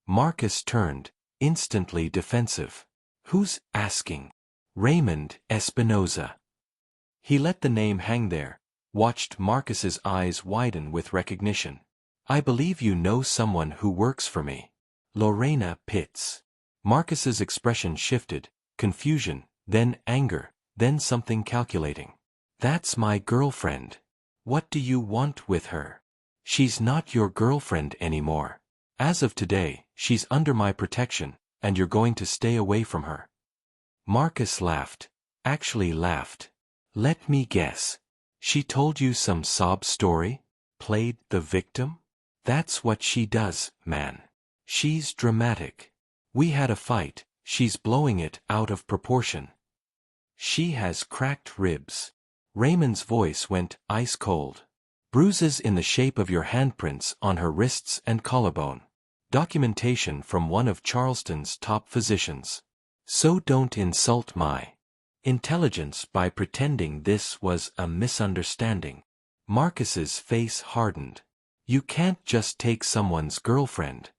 S1: Marcus turned, instantly defensive. Who's asking? Raymond Espinosa. He let the name hang there, watched Marcus's eyes widen with recognition. I believe you know someone who works for me. Lorena Pitts. Marcus's expression shifted, confusion, then anger, then something calculating. That's my girlfriend. What do you want with her? She's not your girlfriend anymore. As of today, she's under my protection, and you're going to stay away from her. Marcus laughed. Actually laughed. Let me guess. She told you some sob story? Played the victim? That's what she does, man. She's dramatic. We had a fight, she's blowing it out of proportion. She has cracked ribs. Raymond's voice went ice cold. Bruises in the shape of your handprints on her wrists and collarbone. Documentation from one of Charleston's top physicians. So don't insult my intelligence by pretending this was a misunderstanding. Marcus's face hardened. You can't just take someone's girlfriend.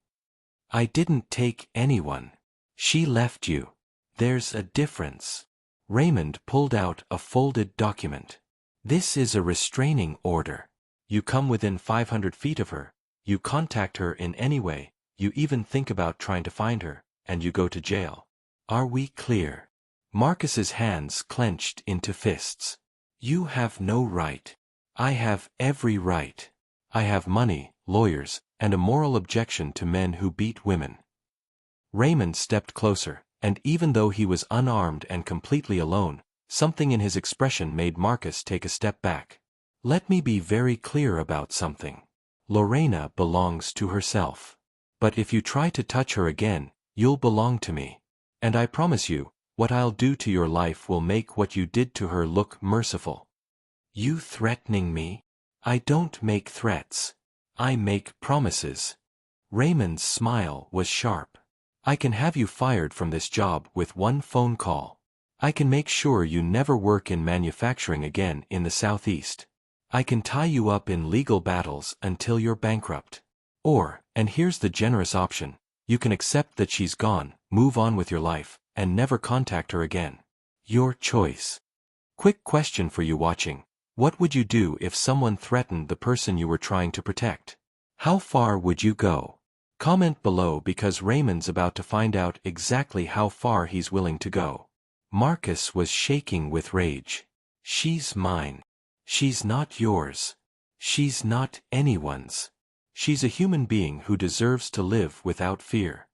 S1: I didn't take anyone. She left you. There's a difference. Raymond pulled out a folded document. This is a restraining order. You come within 500 feet of her, you contact her in any way, you even think about trying to find her, and you go to jail. Are we clear? Marcus's hands clenched into fists. You have no right. I have every right. I have money, lawyers, and a moral objection to men who beat women. Raymond stepped closer, and even though he was unarmed and completely alone, something in his expression made Marcus take a step back. Let me be very clear about something. Lorena belongs to herself. But if you try to touch her again, you'll belong to me. And I promise you, what I'll do to your life will make what you did to her look merciful. You threatening me? I don't make threats. I make promises. Raymond's smile was sharp. I can have you fired from this job with one phone call. I can make sure you never work in manufacturing again in the Southeast. I can tie you up in legal battles until you're bankrupt. Or, and here's the generous option, you can accept that she's gone, move on with your life, and never contact her again. Your choice. Quick question for you watching. What would you do if someone threatened the person you were trying to protect? How far would you go? Comment below because Raymond's about to find out exactly how far he's willing to go. Marcus was shaking with rage. She's mine. She's not yours. She's not anyone's. She's a human being who deserves to live without fear.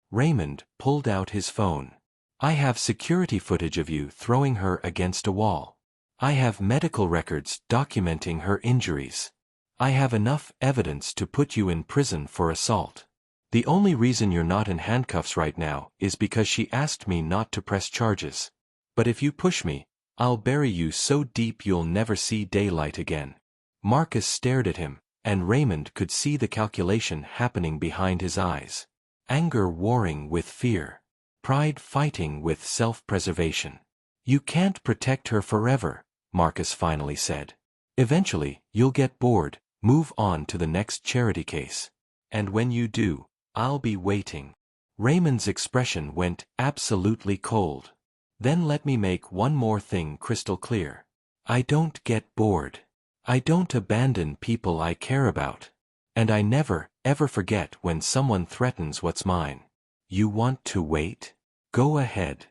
S1: Raymond pulled out his phone. I have security footage of you throwing her against a wall. I have medical records documenting her injuries. I have enough evidence to put you in prison for assault. The only reason you're not in handcuffs right now is because she asked me not to press charges. But if you push me, I'll bury you so deep you'll never see daylight again. Marcus stared at him, and Raymond could see the calculation happening behind his eyes. Anger warring with fear. Pride fighting with self-preservation. You can't protect her forever, Marcus finally said. Eventually, you'll get bored, move on to the next charity case. And when you do, I'll be waiting. Raymond's expression went absolutely cold. Then let me make one more thing crystal clear. I don't get bored. I don't abandon people I care about. And I never, ever forget when someone threatens what's mine. You want to wait? Go ahead.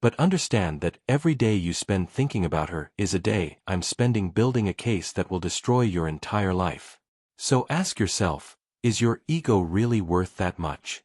S1: But understand that every day you spend thinking about her is a day I'm spending building a case that will destroy your entire life. So ask yourself, is your ego really worth that much?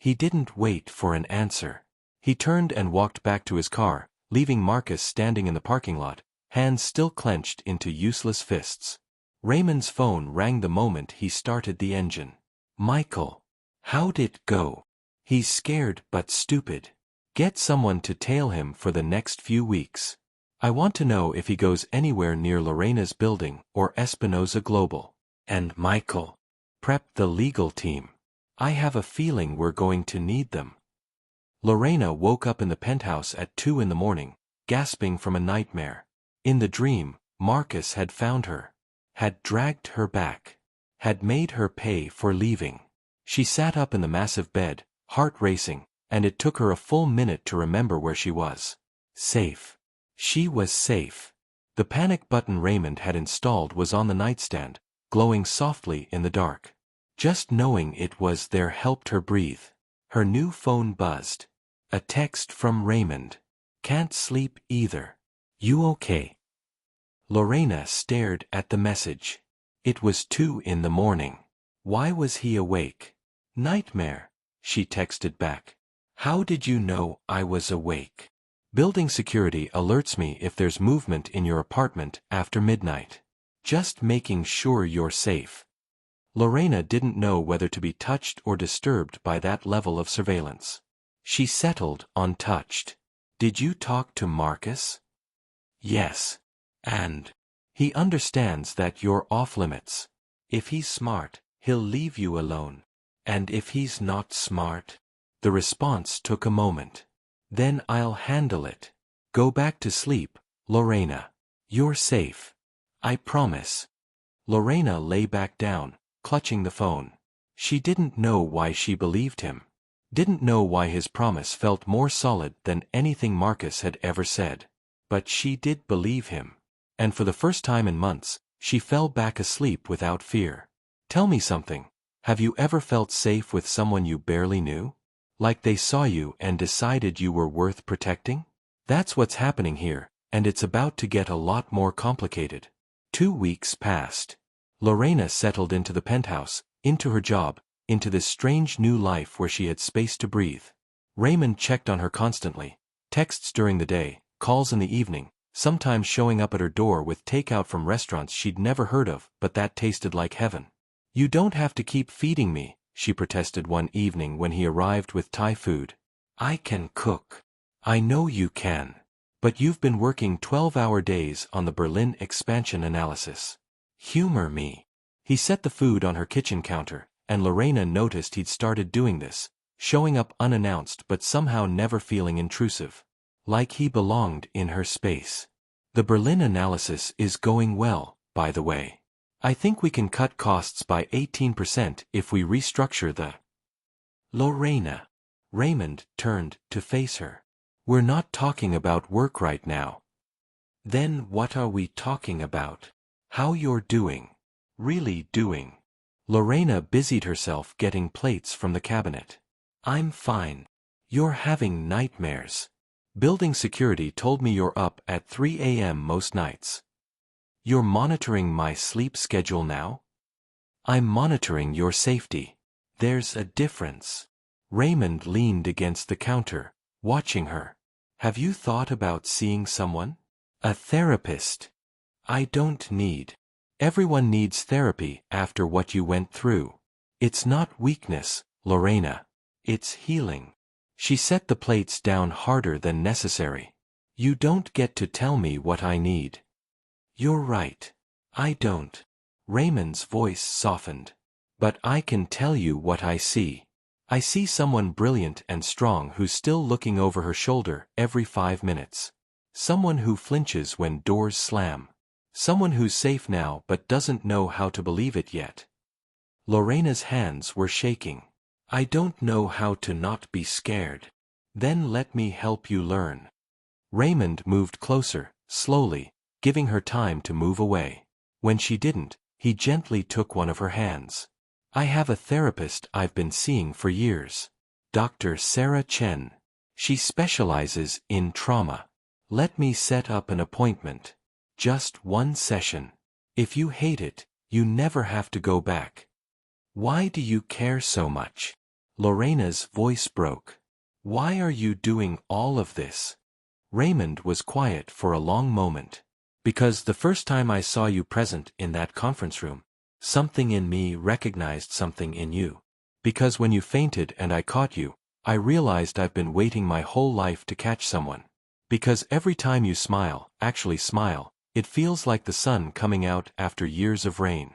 S1: He didn't wait for an answer. He turned and walked back to his car, leaving Marcus standing in the parking lot, hands still clenched into useless fists. Raymond's phone rang the moment he started the engine. Michael. How'd it go? He's scared but stupid. Get someone to tail him for the next few weeks. I want to know if he goes anywhere near Lorena's building or Espinosa Global. And Michael. Prep the legal team. I have a feeling we're going to need them. Lorena woke up in the penthouse at 2 in the morning, gasping from a nightmare. In the dream, Marcus had found her. Had dragged her back. Had made her pay for leaving. She sat up in the massive bed, heart racing, and it took her a full minute to remember where she was. Safe. She was safe. The panic button Raymond had installed was on the nightstand, glowing softly in the dark. Just knowing it was there helped her breathe. Her new phone buzzed. A text from Raymond. Can't sleep either. You okay? Lorena stared at the message. It was 2 in the morning. Why was he awake? Nightmare, she texted back. How did you know I was awake? Building security alerts me if there's movement in your apartment after midnight. Just making sure you're safe. Lorena didn't know whether to be touched or disturbed by that level of surveillance. She settled on touched. Did you talk to Marcus? Yes. And he understands that you're off limits. If he's smart, he'll leave you alone. And if he's not smart? The response took a moment. Then I'll handle it. Go back to sleep, Lorena. You're safe. I promise. Lorena lay back down, clutching the phone. She didn't know why she believed him. Didn't know why his promise felt more solid than anything Marcus had ever said. But she did believe him. And for the first time in months, she fell back asleep without fear. Tell me something. Have you ever felt safe with someone you barely knew? Like they saw you and decided you were worth protecting? That's what's happening here, and it's about to get a lot more complicated. 2 weeks passed. Lorena settled into the penthouse, into her job, into this strange new life where she had space to breathe. Raymond checked on her constantly. Texts during the day, calls in the evening, sometimes showing up at her door with takeout from restaurants she'd never heard of, but that tasted like heaven. You don't have to keep feeding me, she protested one evening when he arrived with Thai food. I can cook. I know you can. But you've been working 12-hour days on the Berlin expansion analysis. Humor me. He set the food on her kitchen counter, and Lorena noticed he'd started doing this, showing up unannounced but somehow never feeling intrusive. Like he belonged in her space. The Berlin analysis is going well, by the way. I think we can cut costs by 18% if we restructure the... Lorena. Raymond turned to face her. We're not talking about work right now. Then what are we talking about? How you're doing. Really doing. Lorena busied herself getting plates from the cabinet. I'm fine. You're having nightmares. Building security told me you're up at 3 a.m. most nights. You're monitoring my sleep schedule now? I'm monitoring your safety. There's a difference. Raymond leaned against the counter, watching her. Have you thought about seeing someone? A therapist. I don't need. Everyone needs therapy after what you went through. It's not weakness, Lorena. It's healing. She set the plates down harder than necessary. You don't get to tell me what I need. You're right. I don't. Raymond's voice softened. But I can tell you what I see. I see someone brilliant and strong who's still looking over her shoulder every 5 minutes. Someone who flinches when doors slam. Someone who's safe now but doesn't know how to believe it yet. Lorena's hands were shaking. I don't know how to not be scared. Then let me help you learn. Raymond moved closer, slowly, giving her time to move away. When she didn't, he gently took one of her hands. I have a therapist I've been seeing for years. Dr. Sarah Chen. She specializes in trauma. Let me set up an appointment. Just 1 session. If you hate it, you never have to go back. Why do you care so much? Lorena's voice broke. Why are you doing all of this? Raymond was quiet for a long moment. Because the first time I saw you present in that conference room, something in me recognized something in you. Because when you fainted and I caught you, I realized I've been waiting my whole life to catch someone. Because every time you smile, actually smile, it feels like the sun coming out after years of rain.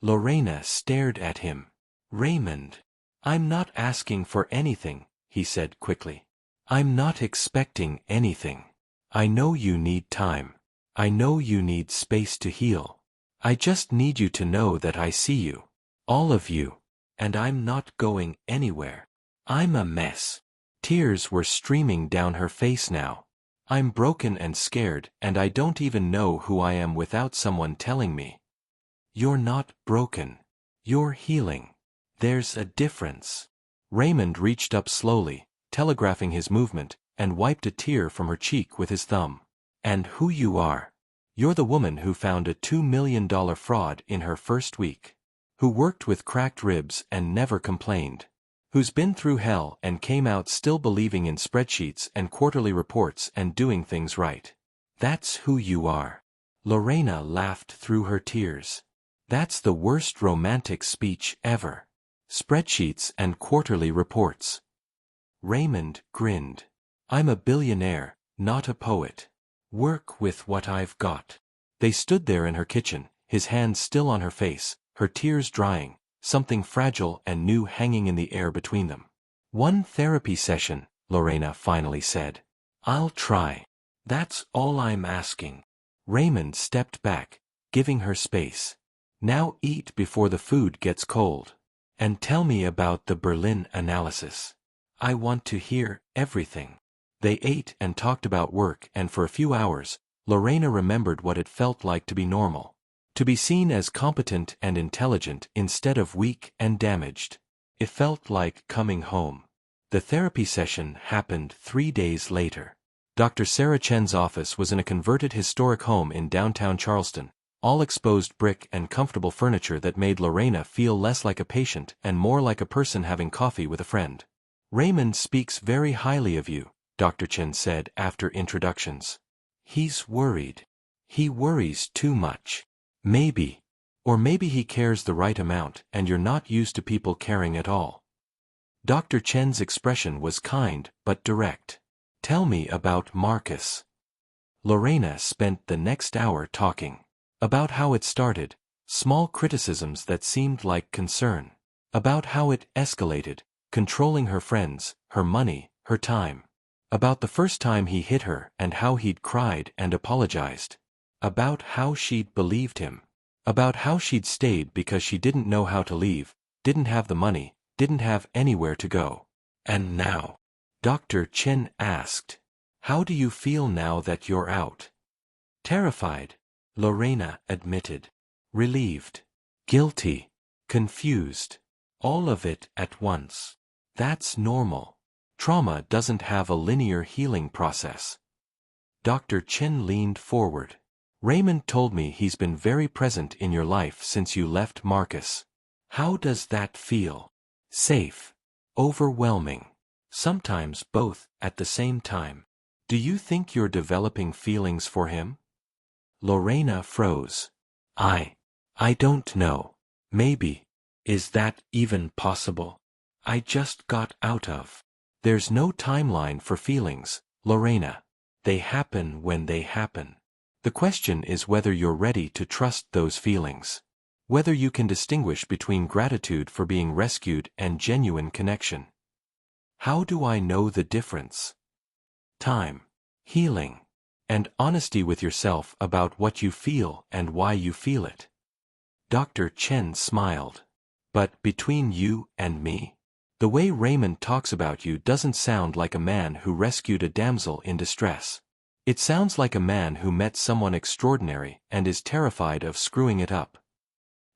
S1: Lorena stared at him. Raymond. I'm not asking for anything, he said quickly. I'm not expecting anything. I know you need time. I know you need space to heal. I just need you to know that I see you. All of you. And I'm not going anywhere. I'm a mess. Tears were streaming down her face now. I'm broken and scared, and I don't even know who I am without someone telling me. You're not broken. You're healing. There's a difference. Raymond reached up slowly, telegraphing his movement, and wiped a tear from her cheek with his thumb. And who you are. You're the woman who found a $2 million fraud in her first week. Who worked with cracked ribs and never complained. Who's been through hell and came out still believing in spreadsheets and quarterly reports and doing things right. That's who you are. Lorena laughed through her tears. That's the worst romantic speech ever. Spreadsheets and quarterly reports. Raymond grinned. I'm a billionaire, not a poet. Work with what I've got. They stood there in her kitchen, his hands still on her face, her tears drying, something fragile and new hanging in the air between them. 1 therapy session, Lorena finally said. I'll try. That's all I'm asking. Raymond stepped back, giving her space. Now eat before the food gets cold. And tell me about the Berlin analysis. I want to hear everything. They ate and talked about work, and for a few hours, Lorena remembered what it felt like to be normal. To be seen as competent and intelligent instead of weak and damaged. It felt like coming home. The therapy session happened 3 days later. Dr. Sarah Chen's office was in a converted historic home in downtown Charleston, all exposed brick and comfortable furniture that made Lorena feel less like a patient and more like a person having coffee with a friend. Raymond speaks very highly of you, Dr. Chen said after introductions. He's worried. He worries too much. Maybe. Or maybe he cares the right amount and you're not used to people caring at all. Dr. Chen's expression was kind but direct. Tell me about Marcus. Lorena spent the next hour talking. About how it started, small criticisms that seemed like concern. About how it escalated, controlling her friends, her money, her time. About the first time he hit her and how he'd cried and apologized. About how she'd believed him. About how she'd stayed because she didn't know how to leave, didn't have the money, didn't have anywhere to go. And now? Dr. Chen asked. How do you feel now that you're out? Terrified. Lorena admitted. Relieved. Guilty. Confused. All of it at once. That's normal. Trauma doesn't have a linear healing process. Dr. Chen leaned forward. Raymond told me he's been very present in your life since you left Marcus. How does that feel? Safe? Overwhelming? Sometimes both at the same time. Do you think you're developing feelings for him? Lorena froze. I don't know. Maybe. Is that even possible? I just got out of. There's no timeline for feelings, Lorena. They happen when they happen. The question is whether you're ready to trust those feelings. Whether you can distinguish between gratitude for being rescued and genuine connection. How do I know the difference? Time, healing, and honesty with yourself about what you feel and why you feel it. Dr. Chen smiled. But between you and me, the way Raymond talks about you doesn't sound like a man who rescued a damsel in distress. It sounds like a man who met someone extraordinary and is terrified of screwing it up.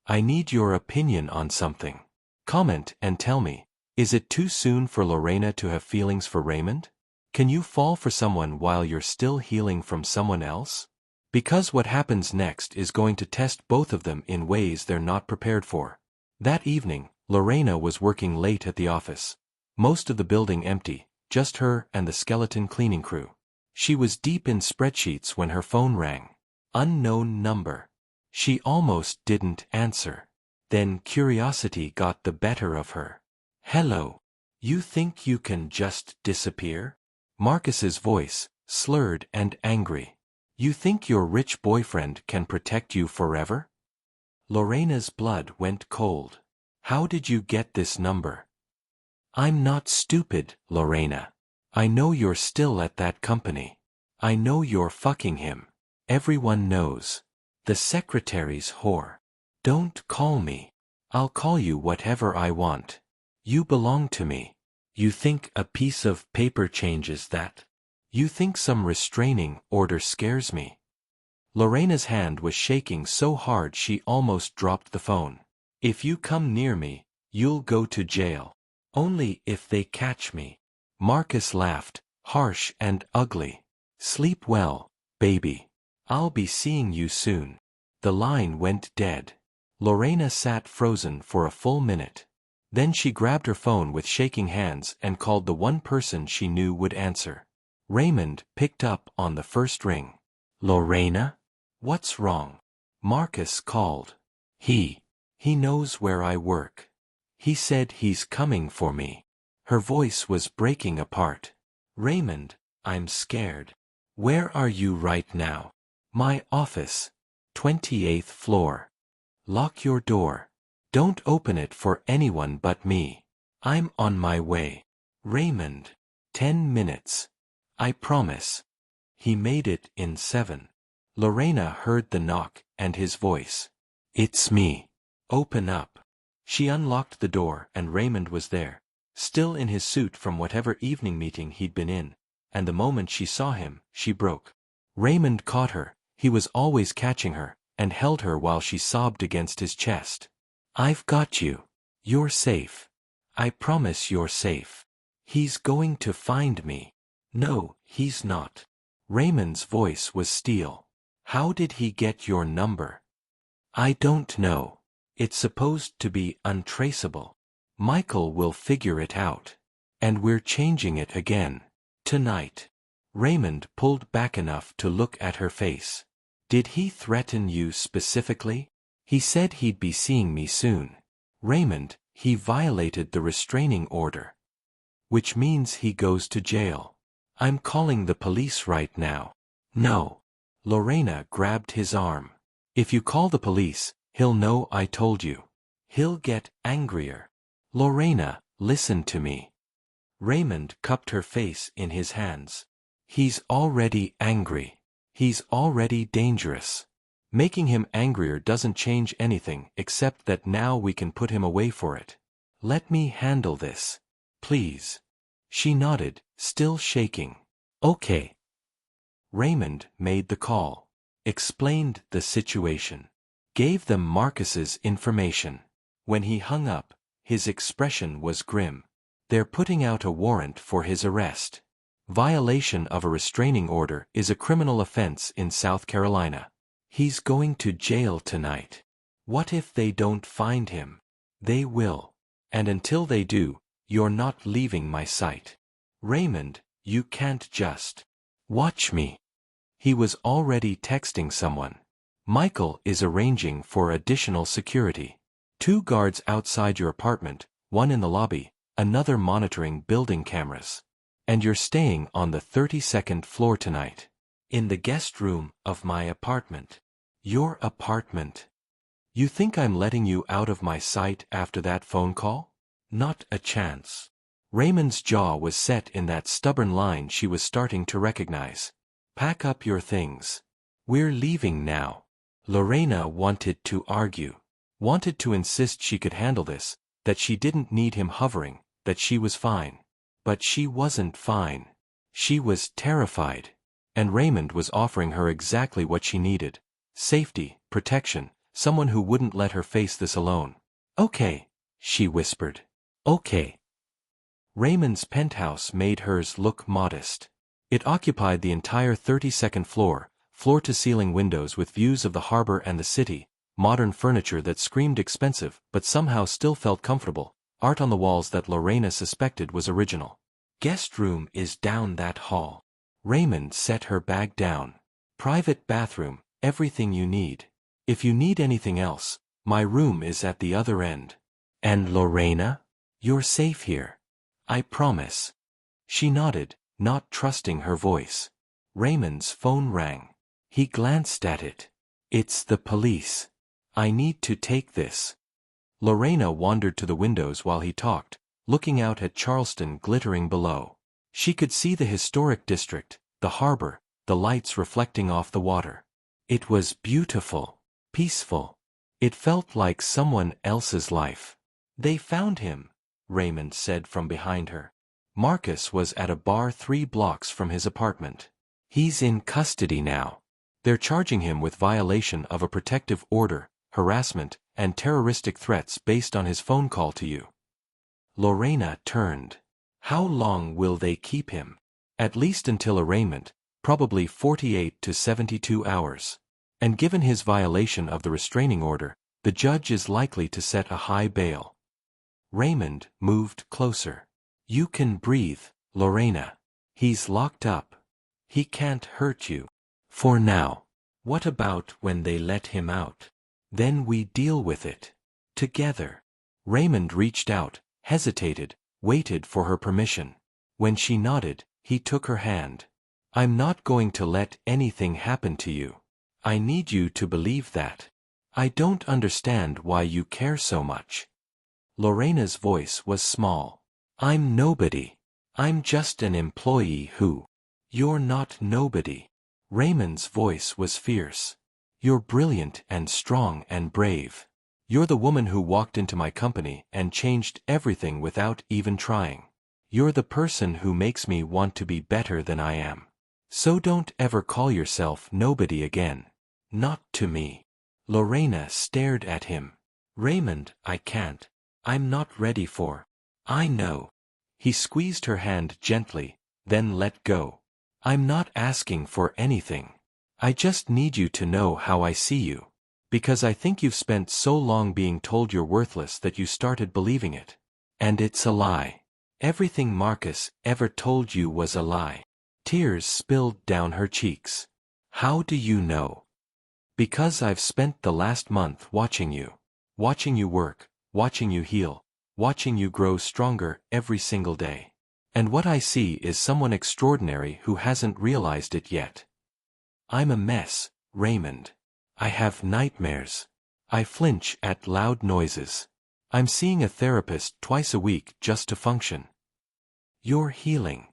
S1: I need your opinion on something. Comment and tell me, is it too soon for Lorena to have feelings for Raymond? Can you fall for someone while you're still healing from someone else? Because what happens next is going to test both of them in ways they're not prepared for. That evening, Lorena was working late at the office. Most of the building empty, just her and the skeleton cleaning crew. She was deep in spreadsheets when her phone rang. Unknown number. She almost didn't answer. Then curiosity got the better of her. Hello. You think you can just disappear? Marcus's voice, slurred and angry. You think your rich boyfriend can protect you forever? Lorena's blood went cold. How did you get this number? I'm not stupid, Lorena. I know you're still at that company. I know you're fucking him. Everyone knows. The secretary's whore. Don't call me. I'll call you whatever I want. You belong to me. You think a piece of paper changes that? You think some restraining order scares me? Lorena's hand was shaking so hard she almost dropped the phone. If you come near me, you'll go to jail. Only if they catch me. Marcus laughed, harsh and ugly. Sleep well, baby. I'll be seeing you soon. The line went dead. Lorena sat frozen for a full minute. Then she grabbed her phone with shaking hands and called the one person she knew would answer. Raymond picked up on the first ring. Lorena? What's wrong? Marcus called. He knows where I work. He said he's coming for me. Her voice was breaking apart. Raymond, I'm scared. Where are you right now? My office. 28th floor. Lock your door. Don't open it for anyone but me. I'm on my way. Raymond. 10 minutes. I promise. He made it in 7. Lorena heard the knock and his voice. It's me. Open up. She unlocked the door and Raymond was there, still in his suit from whatever evening meeting he'd been in, and the moment she saw him, she broke. Raymond caught her, he was always catching her, and held her while she sobbed against his chest. I've got you. You're safe. I promise you're safe. He's going to find me. No, he's not. Raymond's voice was steel. How did he get your number? I don't know. It's supposed to be untraceable. Michael will figure it out. And we're changing it again. Tonight. Raymond pulled back enough to look at her face. Did he threaten you specifically? He said he'd be seeing me soon. Raymond, he violated the restraining order. Which means he goes to jail. I'm calling the police right now. No. Lorena grabbed his arm. If you call the police, he'll know I told you. He'll get angrier. Lorena, listen to me. Raymond cupped her face in his hands. He's already angry. He's already dangerous. Making him angrier doesn't change anything except that now we can put him away for it. Let me handle this. Please. She nodded, still shaking. Okay. Raymond made the call. Explained the situation. Gave them Marcus's information. When he hung up, his expression was grim. They're putting out a warrant for his arrest. Violation of a restraining order is a criminal offense in South Carolina. He's going to jail tonight. What if they don't find him? They will. And until they do, you're not leaving my sight. Raymond, you can't just watch me. He was already texting someone. Michael is arranging for additional security. 2 guards outside your apartment, 1 in the lobby, another monitoring building cameras. And you're staying on the 32nd floor tonight. In the guest room of my apartment. Your apartment. You think I'm letting you out of my sight after that phone call? Not a chance. Raymond's jaw was set in that stubborn line she was starting to recognize. Pack up your things. We're leaving now. Lorena wanted to argue. Wanted to insist she could handle this, that she didn't need him hovering, that she was fine. But she wasn't fine. She was terrified. And Raymond was offering her exactly what she needed. Safety, protection, someone who wouldn't let her face this alone. Okay, she whispered. Okay. Raymond's penthouse made hers look modest. It occupied the entire 32nd floor, floor-to-ceiling windows with views of the harbor and the city, modern furniture that screamed expensive but somehow still felt comfortable, art on the walls that Lorena suspected was original. Guest room is down that hall. Raymond set her bag down. Private bathroom, everything you need. If you need anything else, my room is at the other end. And Lorena? You're safe here. I promise. She nodded, not trusting her voice. Raymond's phone rang. He glanced at it. It's the police. I need to take this. Lorena wandered to the windows while he talked, looking out at Charleston glittering below. She could see the historic district, the harbor, the lights reflecting off the water. It was beautiful, peaceful. It felt like someone else's life. They found him, Raymond said from behind her. Marcus was at a bar 3 blocks from his apartment. He's in custody now. They're charging him with violation of a protective order, harassment, and terroristic threats based on his phone call to you. Lorena turned. How long will they keep him? At least until arraignment, probably 48 to 72 hours. And given his violation of the restraining order, the judge is likely to set a high bail. Raymond moved closer. You can breathe, Lorena. He's locked up. He can't hurt you. For now. What about when they let him out? Then we deal with it. Together. Raymond reached out, hesitated, waited for her permission. When she nodded, he took her hand. I'm not going to let anything happen to you. I need you to believe that. I don't understand why you care so much. Lorena's voice was small. I'm nobody. I'm just an employee who. You're not nobody. Raymond's voice was fierce. You're brilliant and strong and brave. You're the woman who walked into my company and changed everything without even trying. You're the person who makes me want to be better than I am. So don't ever call yourself nobody again. Not to me. Lorena stared at him. Raymond, I can't. I'm not ready for. I know. He squeezed her hand gently, then let go. I'm not asking for anything. I just need you to know how I see you. Because I think you've spent so long being told you're worthless that you started believing it. And it's a lie. Everything Marcus ever told you was a lie. Tears spilled down her cheeks. How do you know? Because I've spent the last month watching you. Watching you work, watching you heal, watching you grow stronger every single day. And what I see is someone extraordinary who hasn't realized it yet. I'm a mess, Raymond. I have nightmares. I flinch at loud noises. I'm seeing a therapist twice a week just to function. You're healing.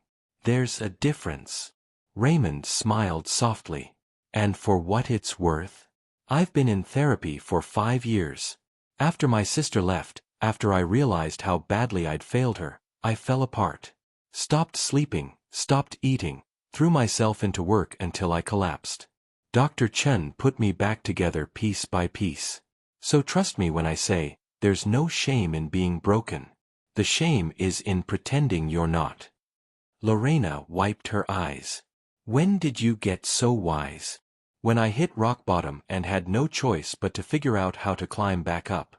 S1: There's a difference. Raymond smiled softly. And for what it's worth, I've been in therapy for 5 years. After my sister left, after I realized how badly I'd failed her, I fell apart. Stopped sleeping, stopped eating, threw myself into work until I collapsed. Dr. Chen put me back together piece by piece. So trust me when I say, there's no shame in being broken. The shame is in pretending you're not. Lorena wiped her eyes. When did you get so wise? When I hit rock bottom and had no choice but to figure out how to climb back up.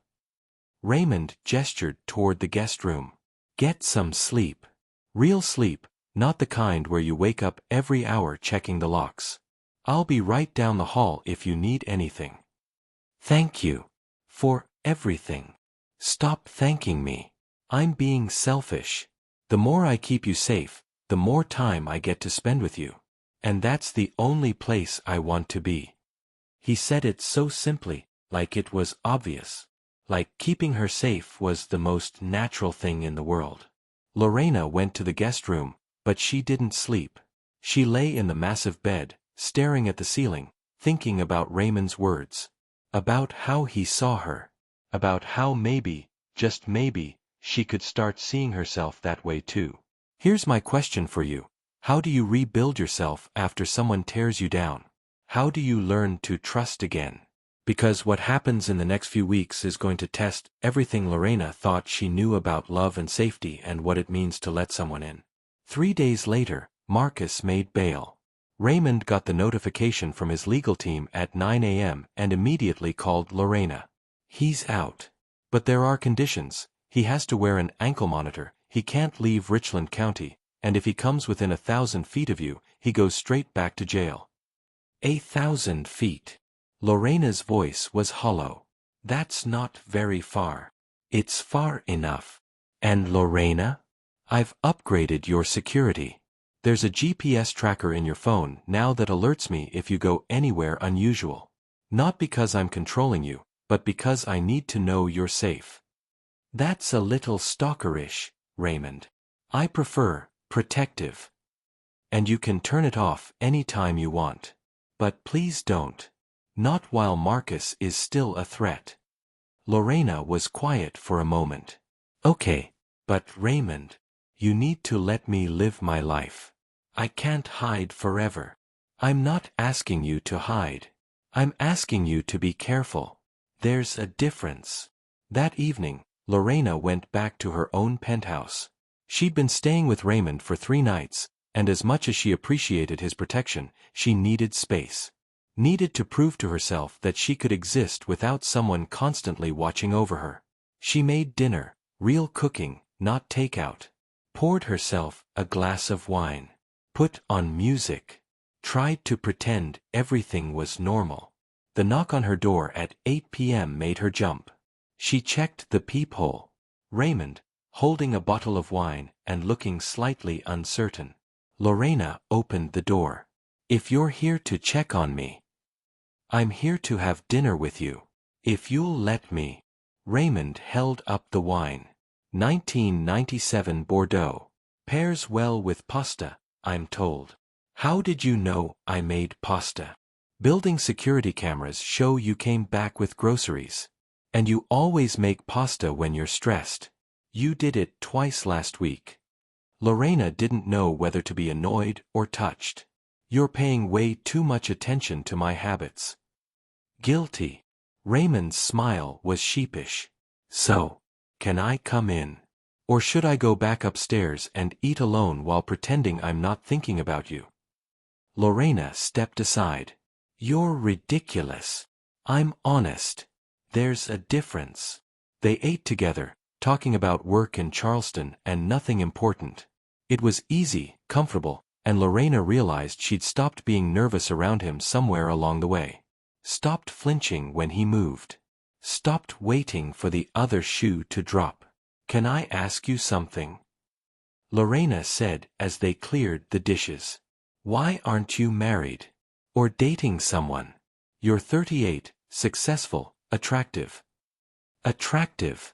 S1: Raymond gestured toward the guest room. Get some sleep. Real sleep, not the kind where you wake up every hour checking the locks. I'll be right down the hall if you need anything. Thank you. For everything. Stop thanking me. I'm being selfish. The more I keep you safe, the more time I get to spend with you. And that's the only place I want to be. He said it so simply, like it was obvious. Like keeping her safe was the most natural thing in the world. Lorena went to the guest room, but she didn't sleep. She lay in the massive bed, staring at the ceiling, thinking about Raymond's words. About how he saw her. About how maybe, just maybe, she could start seeing herself that way too. Here's my question for you. How do you rebuild yourself after someone tears you down? How do you learn to trust again? Because what happens in the next few weeks is going to test everything Lorena thought she knew about love and safety and what it means to let someone in. 3 days later, Marcus made bail. Raymond got the notification from his legal team at 9 a.m. and immediately called Lorena. He's out. But there are conditions. He has to wear an ankle monitor, he can't leave Richland County, and if he comes within 1,000 feet of you, he goes straight back to jail. 1,000 feet. Lorena's voice was hollow. That's not very far. It's far enough. And Lorena? I've upgraded your security. There's a GPS tracker in your phone now that alerts me if you go anywhere unusual. Not because I'm controlling you, but because I need to know you're safe. That's a little stalkerish, Raymond. I prefer protective. And you can turn it off anytime you want. But please don't. Not while Marcus is still a threat. Lorena was quiet for a moment. Okay, but Raymond, you need to let me live my life. I can't hide forever. I'm not asking you to hide. I'm asking you to be careful. There's a difference. That evening, Lorena went back to her own penthouse. She'd been staying with Raymond for 3 nights, and as much as she appreciated his protection, she needed space. Needed to prove to herself that she could exist without someone constantly watching over her. She made dinner, real cooking, not takeout. Poured herself a glass of wine. Put on music. Tried to pretend everything was normal. The knock on her door at 8 p.m. made her jump. She checked the peephole. Raymond, holding a bottle of wine and looking slightly uncertain. Lorena opened the door. If you're here to check on me, I'm here to have dinner with you. If you'll let me. Raymond held up the wine. 1997 Bordeaux. Pairs well with pasta, I'm told. How did you know I made pasta? Building security cameras show you came back with groceries. And you always make pasta when you're stressed. You did it twice last week. Lorena didn't know whether to be annoyed or touched. You're paying way too much attention to my habits. Guilty. Raymond's smile was sheepish. So, can I come in? Or should I go back upstairs and eat alone while pretending I'm not thinking about you? Lorena stepped aside. You're ridiculous. I'm honest. There's a difference. They ate together, talking about work in Charleston and nothing important. It was easy, comfortable, and Lorena realized she'd stopped being nervous around him somewhere along the way. Stopped flinching when he moved. Stopped waiting for the other shoe to drop. Can I ask you something? Lorena said as they cleared the dishes. Why aren't you married? Or dating someone? You're 38, successful, attractive. Attractive?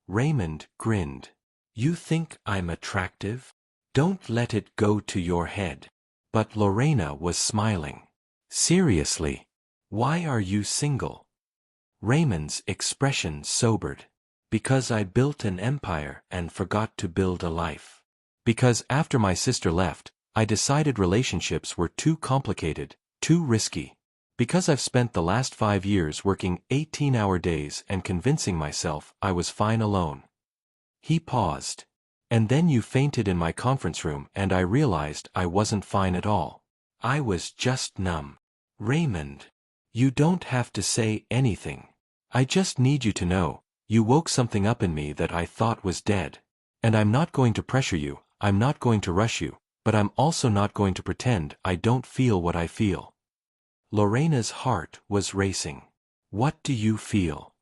S1: Raymond grinned. You think I'm attractive? Don't let it go to your head. But Lorena was smiling. Seriously? Why are you single? Raymond's expression sobered. Because I built an empire and forgot to build a life. Because after my sister left, I decided relationships were too complicated, too risky. Because I've spent the last 5 years working 18-hour days and convincing myself I was fine alone. He paused. And then you fainted in my conference room and I realized I wasn't fine at all. I was just numb. Raymond. You don't have to say anything. I just need you to know, you woke something up in me that I thought was dead. And I'm not going to pressure you, I'm not going to rush you, but I'm also not going to pretend I don't feel what I feel. Lorena's heart was racing. What do you feel?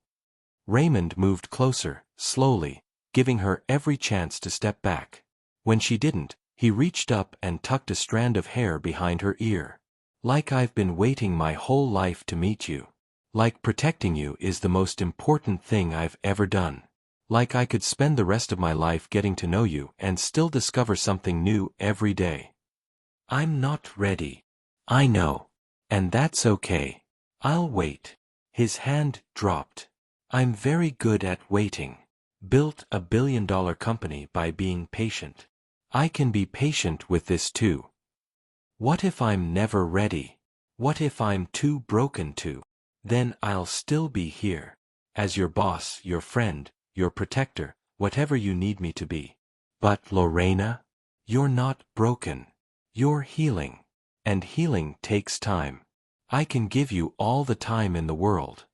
S1: Raymond moved closer, slowly, giving her every chance to step back. When she didn't, he reached up and tucked a strand of hair behind her ear. Like I've been waiting my whole life to meet you. Like protecting you is the most important thing I've ever done. Like I could spend the rest of my life getting to know you and still discover something new every day. I'm not ready. I know. And that's okay. I'll wait. His hand dropped. I'm very good at waiting. Built a billion-dollar company by being patient. I can be patient with this too. What if I'm never ready? What if I'm too broken to? Then I'll still be here. As your boss, your friend, your protector, whatever you need me to be. But Lorena, you're not broken. You're healing. And healing takes time. I can give you all the time in the world.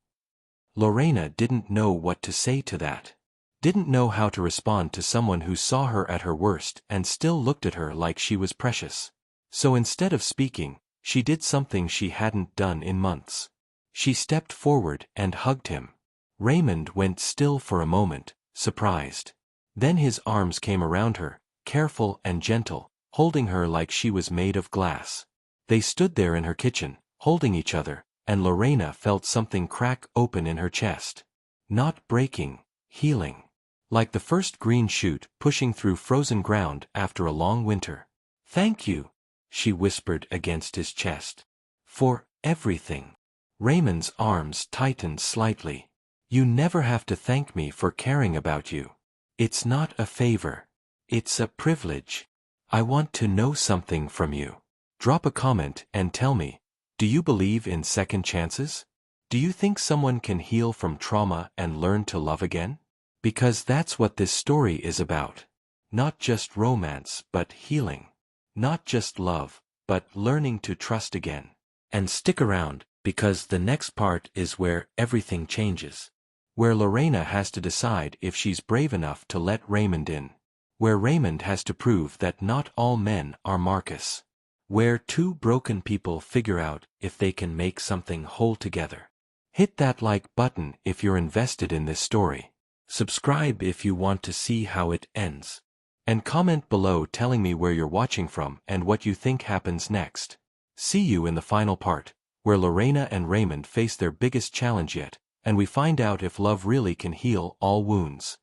S1: Lorena didn't know what to say to that. Didn't know how to respond to someone who saw her at her worst and still looked at her like she was precious. So instead of speaking, she did something she hadn't done in months. She stepped forward and hugged him. Raymond went still for a moment, surprised. Then his arms came around her, careful and gentle, holding her like she was made of glass. They stood there in her kitchen, holding each other, and Lorena felt something crack open in her chest. Not breaking, healing. Like the first green shoot pushing through frozen ground after a long winter. Thank you, she whispered against his chest. For everything. Raymond's arms tightened slightly. You never have to thank me for caring about you. It's not a favor. It's a privilege. I want to know something from you. Drop a comment and tell me, do you believe in second chances? Do you think someone can heal from trauma and learn to love again? Because that's what this story is about. Not just romance, but healing. Not just love, but learning to trust again. And stick around, because the next part is where everything changes. Where Lorena has to decide if she's brave enough to let Raymond in. Where Raymond has to prove that not all men are Marcus. Where two broken people figure out if they can make something whole together. Hit that like button if you're invested in this story. Subscribe if you want to see how it ends. And comment below telling me where you're watching from and what you think happens next. See you in the final part, where Lorena and Raymond face their biggest challenge yet, and we find out if love really can heal all wounds.